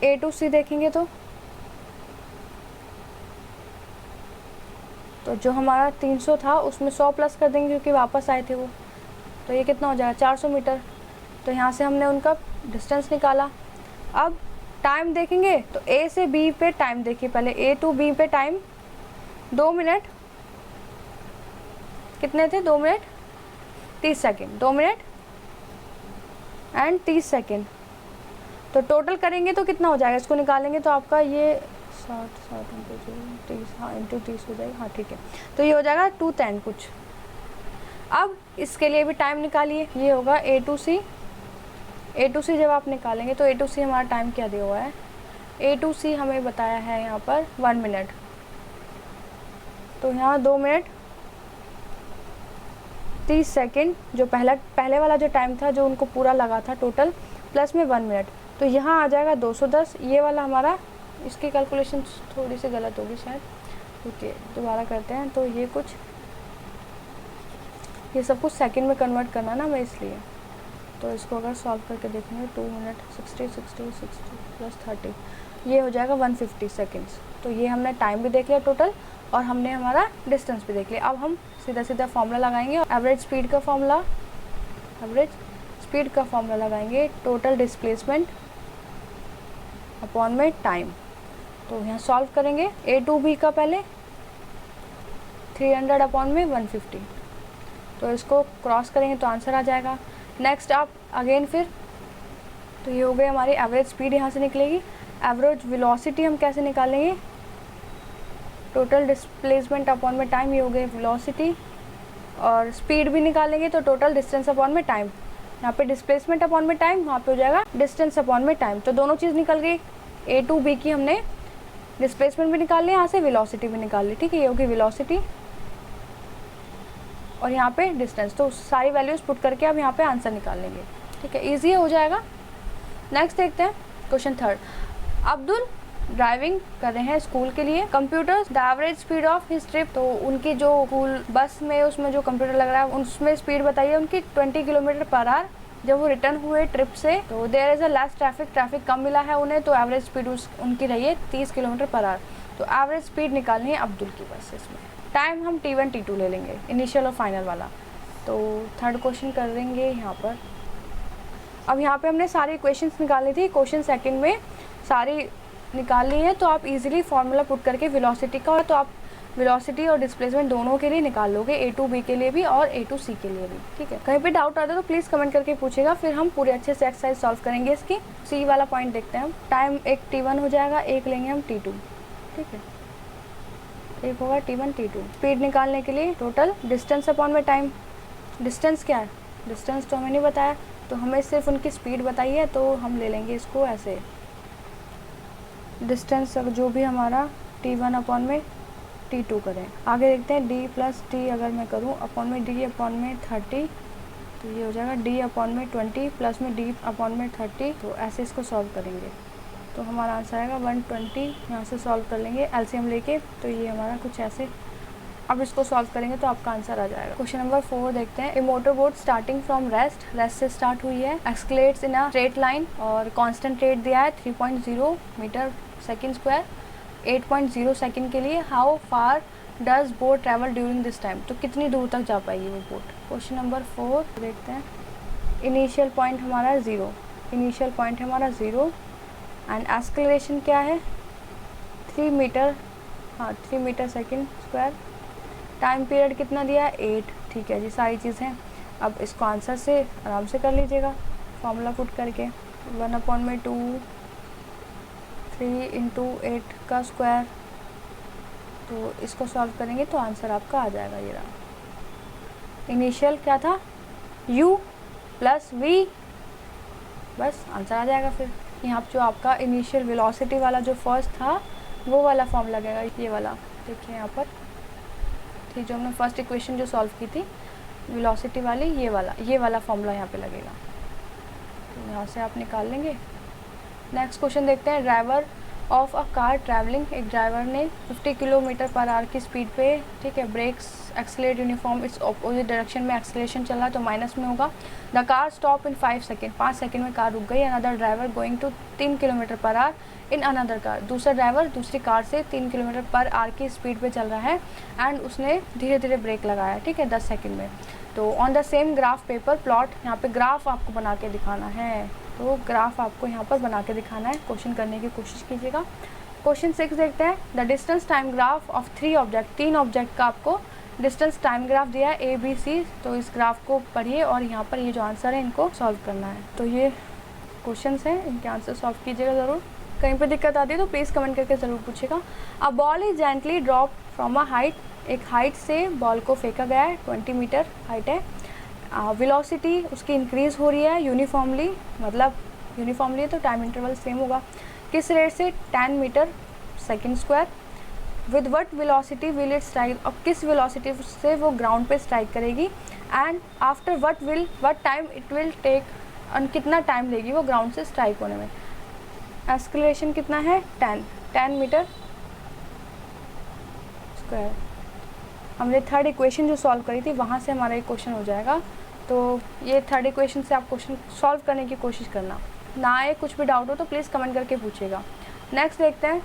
ए टू सी देखेंगे तो जो हमारा 300 था उसमें 100 प्लस कर देंगे क्योंकि वापस आए थे वो, तो ये कितना हो जाएगा 400 मीटर। तो यहाँ से हमने उनका डिस्टेंस निकाला। अब टाइम देखेंगे तो ए से बी पे टाइम देखिए, पहले ए टू बी पे टाइम 2 मिनट कितने थे, 2 minute 30 second, 2 minute and 30 second. तो टोटल करेंगे तो कितना हो जाएगा, इसको निकालेंगे तो आपका ये 60 इंटू 30, हाँ इंटू 30 हो जाएगा, हाँ ठीक है। तो ये हो जाएगा 210 कुछ। अब इसके लिए भी टाइम निकालिए, ये होगा ए टू सी। ए टू सी जब आप निकालेंगे तो ए टू सी हमारा टाइम क्या दिया हुआ है, ए टू सी हमें बताया है यहाँ पर 1 मिनट, तो यहाँ 2 मिनट 30 सेकेंड जो पहले वाला जो टाइम था जो उनको पूरा लगा था टोटल, प्लस में 1 मिनट, तो यहाँ आ जाएगा 210। ये वाला हमारा, इसकी कैलकुलेशन थोड़ी सी गलत होगी शायद, ओके दोबारा करते हैं। तो ये सब कुछ सेकंड में कन्वर्ट करना ना मैं, इसलिए तो इसको अगर सॉल्व करके देखेंगे 2 मिनट 60 प्लस 30, ये हो जाएगा 150 सेकेंड्स। तो ये हमने टाइम भी देख लिया टोटल और हमने हमारा डिस्टेंस भी देख लिया। अब हम सीधा फार्मूला लगाएंगे, एवरेज स्पीड का फॉर्मूला लगाएंगे, टोटल डिस्प्लेसमेंट अपॉन में टाइम। तो यहाँ सॉल्व करेंगे ए टू बी का पहले 300 अपॉन में 150, तो इसको क्रॉस करेंगे तो आंसर आ जाएगा। नेक्स्ट आप अगेन फिर, तो ये हो गई हमारी एवरेज स्पीड, यहाँ से निकलेगी। एवरेज वेलोसिटी हम कैसे निकालेंगे, टोटल डिस्प्लेसमेंट अपॉन में टाइम, ये हो गई वेलोसिटी। और स्पीड भी निकालेंगे तो टोटल डिस्टेंस अपॉन में टाइम, यहाँ पे डिस्प्लेसमेंट अपॉन में टाइम, वहाँ पे हो जाएगा डिस्टेंस अपॉन में टाइम। तो दोनों चीज़ निकल गई, ए टू बी की हमने डिस्प्लेसमेंट भी निकाल लिया, यहाँ से वेलोसिटी भी निकाल ली, ठीक है, ये होगी वेलोसिटी और यहाँ पे डिस्टेंस। तो सारी वैल्यूज पुट करके अब यहाँ पे आंसर निकाल लेंगे, ठीक है, ईजी हो जाएगा। नेक्स्ट देखते हैं क्वेश्चन थर्ड। अब्दुल ड्राइविंग कर रहे हैं स्कूल के लिए, computers the average speed of his trip, तो उनकी जो स्कूल बस में उसमें जो कंप्यूटर लग रहा है उसमें स्पीड बताइए उनकी 20 किलोमीटर पर आवर। जब वो रिटर्न हुए ट्रिप से तो there is a less traffic कम मिला है उन्हें, तो एवरेज स्पीड उनकी रही है 30 किलोमीटर पर आवर। तो एवरेज स्पीड निकालनी है अब्दुल की बस। इसमें टाइम हम T1 T2 ले लेंगे, इनिशियल और फाइनल वाला। तो थर्ड क्वेश्चन कर देंगे यहाँ पर। अब यहाँ पे हमने सारी इक्वेशंस निकाली थी, क्वेश्चन सेकंड में सारी निकाल ली है, तो आप इजीली फार्मूला पुट करके वेलोसिटी का, तो आप वेलोसिटी और डिस्प्लेसमेंट दोनों के लिए निकाल लोगे, ए टू बी के लिए भी और ए टू सी के लिए भी, ठीक है। कहीं पे डाउट आता है तो प्लीज़ कमेंट करके पूछेगा, फिर हम पूरे अच्छे से एक्सरसाइज सॉल्व करेंगे। इसकी सी वाला पॉइंट देखते हैं हम। टाइम एक T1 हो जाएगा, एक लेंगे हम T2, ठीक है, एक होगा T1 T2। स्पीड निकालने के लिए टोटल डिस्टेंस अपॉन में टाइम, डिस्टेंस क्या है, डिस्टेंस तो हमें नहीं बताया, तो हमें सिर्फ उनकी स्पीड बताई है, तो हम ले लेंगे इसको ऐसे, डिस्टेंस जो भी हमारा T1 अपॉन में T2 करें। आगे देखते हैं D प्लस T अगर मैं करूँ अपॉन में D अपॉन में 30, तो ये हो जाएगा D अपॉन में 20 प्लस में D अपॉन में 30। तो ऐसे इसको सॉल्व करेंगे तो हमारा आंसर आएगा 120। यहाँ से सॉल्व कर लेंगे एलसीएम लेके, तो ये हमारा कुछ ऐसे। अब इसको सॉल्व करेंगे तो आपका आंसर आ जाएगा। क्वेश्चन नंबर 4 देखते हैं। A motor boat starting from rest से स्टार्ट हुई है, accelerates in a straight line और कांस्टेंट रेट दिया है 3.0 मीटर सेकेंड स्क्वायर 8.0 सेकेंड के लिए। How far does boat travel during this time, तो कितनी दूर तक जा पाएगी वो बोट। क्वेश्चन नंबर 4 देखते हैं। इनिशियल पॉइंट हमारा 0, इनिशियल पॉइंट हमारा 0 एंड एक्सकलेरेशन क्या है 3 मीटर, हाँ 3 meter second square. Time period कितना दिया है 8, ठीक है जी, सारी चीज़ें। अब इसको आंसर से आराम से कर लीजिएगा फॉर्मूला पुट करके, 1/2 3 इंटू 8 का स्क्वायर। तो इसको सॉल्व करेंगे तो आंसर आपका आ जाएगा ये रहा। इनिशियल क्या था u प्लस v, बस आंसर आ जाएगा। फिर यहाँ जो आपका इनिशियल वेलोसिटी वाला जो फर्स्ट था वो वाला फॉर्म लगेगा, ये वाला देखिए यहाँ पर, ठीक, जो हमने फर्स्ट इक्वेशन जो सॉल्व की थी वेलोसिटी वाली, ये वाला फॉर्मूला यहाँ पे लगेगा। तो यहाँ से आप निकाल लेंगे। नेक्स्ट क्वेश्चन देखते हैं। Driver of a car travelling, एक ड्राइवर ने 50 किलोमीटर पर आवर की स्पीड पे, ठीक है, brakes accelerate uniform its opposite direction में एक्सलेशन चल रहा है तो माइनस में होगा। The car stop in 5 second, 5 second में कार रुक गई। Another driver going to 3 kilometer per hour in another car, दूसरा ड्राइवर दूसरी कार से 3 किलोमीटर पर आवर की स्पीड पे चल रहा है एंड उसने धीरे धीरे ब्रेक लगाया, ठीक है, 10 सेकेंड में। तो on the same graph paper plot, यहाँ पे ग्राफ आपको बना के दिखाना है, तो ग्राफ आपको यहाँ पर बना के दिखाना है, क्वेश्चन करने की कोशिश कीजिएगा। क्वेश्चन 6 देखते हैं। The distance time graph of 3 object, 3 object का आपको डिस्टेंस टाइम ग्राफ दिया है ए बी सी, तो इस ग्राफ को पढ़िए और यहाँ पर ये जो आंसर है इनको सॉल्व करना है। तो ये क्वेश्चंस हैं, इनके आंसर सॉल्व कीजिएगा ज़रूर। कहीं पर दिक्कत आती है तो प्लीज़ कमेंट करके ज़रूर पूछेगा। A ball is gently drop from a height, एक हाइट से बॉल को फेंका गया है, 20 मीटर हाइट है। वेलोसिटी उसकी इंक्रीज़ हो रही है यूनिफॉर्मली, मतलब यूनिफॉर्मली तो टाइम इंटरवल सेम होगा। किस रेट से? 10 meter second square. With what velocity will it strike, अब किस वेलोसिटी से वो ग्राउंड पे स्ट्राइक करेगी and after what time it will take, और कितना टाइम लेगी वो ग्राउंड से स्ट्राइक होने में। एक्सेलरेशन कितना है? 10 मीटर स्क्वायर। हमने थर्ड इक्वेशन जो सॉल्व करी थी वहाँ से हमारा एक क्वेश्चन हो जाएगा, तो ये थर्ड इक्वेशन से आप क्वेश्चन सॉल्व करने की कोशिश करना। ना आए कुछ भी डाउट हो तो प्लीज़ कमेंट करके पूछिएगा। नेक्स्ट देखते हैं।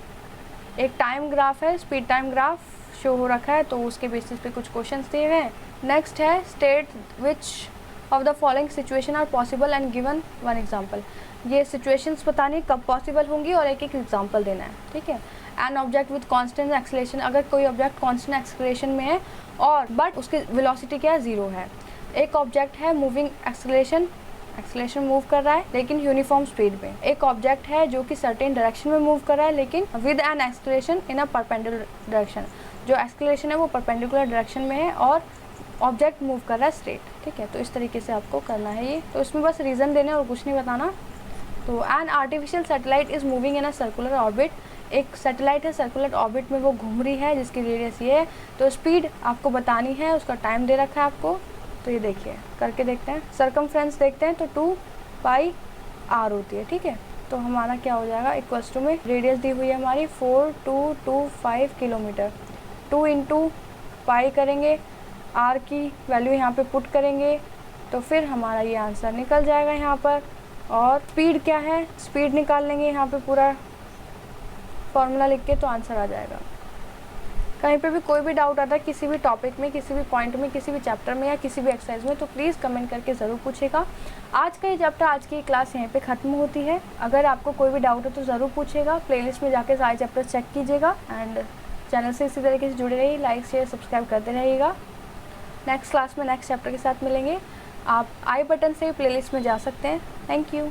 एक टाइम ग्राफ है, स्पीड टाइम ग्राफ शो हो रखा है, तो उसके बेसिस पे कुछ क्वेश्चंस दिए हुए हैं। नेक्स्ट है state which of the following situation are possible and given one example. ये सिचुएशंस बतानी कब पॉसिबल होंगी और एक एक एग्जाम्पल देना है, ठीक है। An object with constant acceleration, अगर कोई ऑब्जेक्ट कांस्टेंट एक्सेलरेशन में है और बट उसकी वेलोसिटी क्या है? 0 है। एक ऑब्जेक्ट है मूविंग एक्सेलरेशन मूव कर रहा है लेकिन यूनिफॉर्म स्पीड में। एक ऑब्जेक्ट है जो कि सर्टेन डायरेक्शन में मूव कर रहा है लेकिन with an acceleration in a perpendicular direction, जो एक्सेलरेशन है वो परपेंडिकुलर डायरेक्शन में है और ऑब्जेक्ट मूव कर रहा है स्ट्रेट, ठीक है। तो इस तरीके से आपको करना है ये, तो इसमें बस रीज़न देना और कुछ नहीं बताना। तो an artificial satellite is moving in a circular orbit, एक सैटेलाइट है सर्कुलर ऑर्बिट में वो घूम रही है जिसकी रेडियस ये है, तो स्पीड आपको बतानी है, उसका टाइम दे रखा है आपको। तो ये देखिए करके देखते हैं। सरकमफ्रेंस देखते हैं तो 2 पाई आर होती है, ठीक है। तो हमारा क्या हो जाएगा? इक्वल्स टू में रेडियस दी हुई है हमारी 4225 किलोमीटर, 2 इंटू पाई करेंगे, आर की वैल्यू यहाँ पे पुट करेंगे तो फिर हमारा ये आंसर निकल जाएगा यहाँ पर। और स्पीड क्या है? स्पीड निकाल लेंगे यहाँ पे पूरा फॉर्मूला लिख के, तो आंसर आ जाएगा। कहीं पे भी कोई भी डाउट आता है किसी भी टॉपिक में, किसी भी पॉइंट में, किसी भी चैप्टर में या किसी भी एक्सरसाइज में, तो प्लीज़ कमेंट करके ज़रूर पूछेगा। आज का ये चैप्टर, आज की क्लास यहीं पे ख़त्म होती है। अगर आपको कोई भी डाउट हो तो ज़रूर पूछेगा। प्लेलिस्ट में जाके सारे चैप्टर चेक कीजिएगा एंड चैनल से इसी तरीके से जुड़े रहिए, लाइक शेयर सब्सक्राइब करते रहिएगा। नेक्स्ट क्लास में नेक्स्ट चैप्टर के साथ मिलेंगे। आप आई बटन से प्लेलिस्ट में जा सकते हैं। Thank you.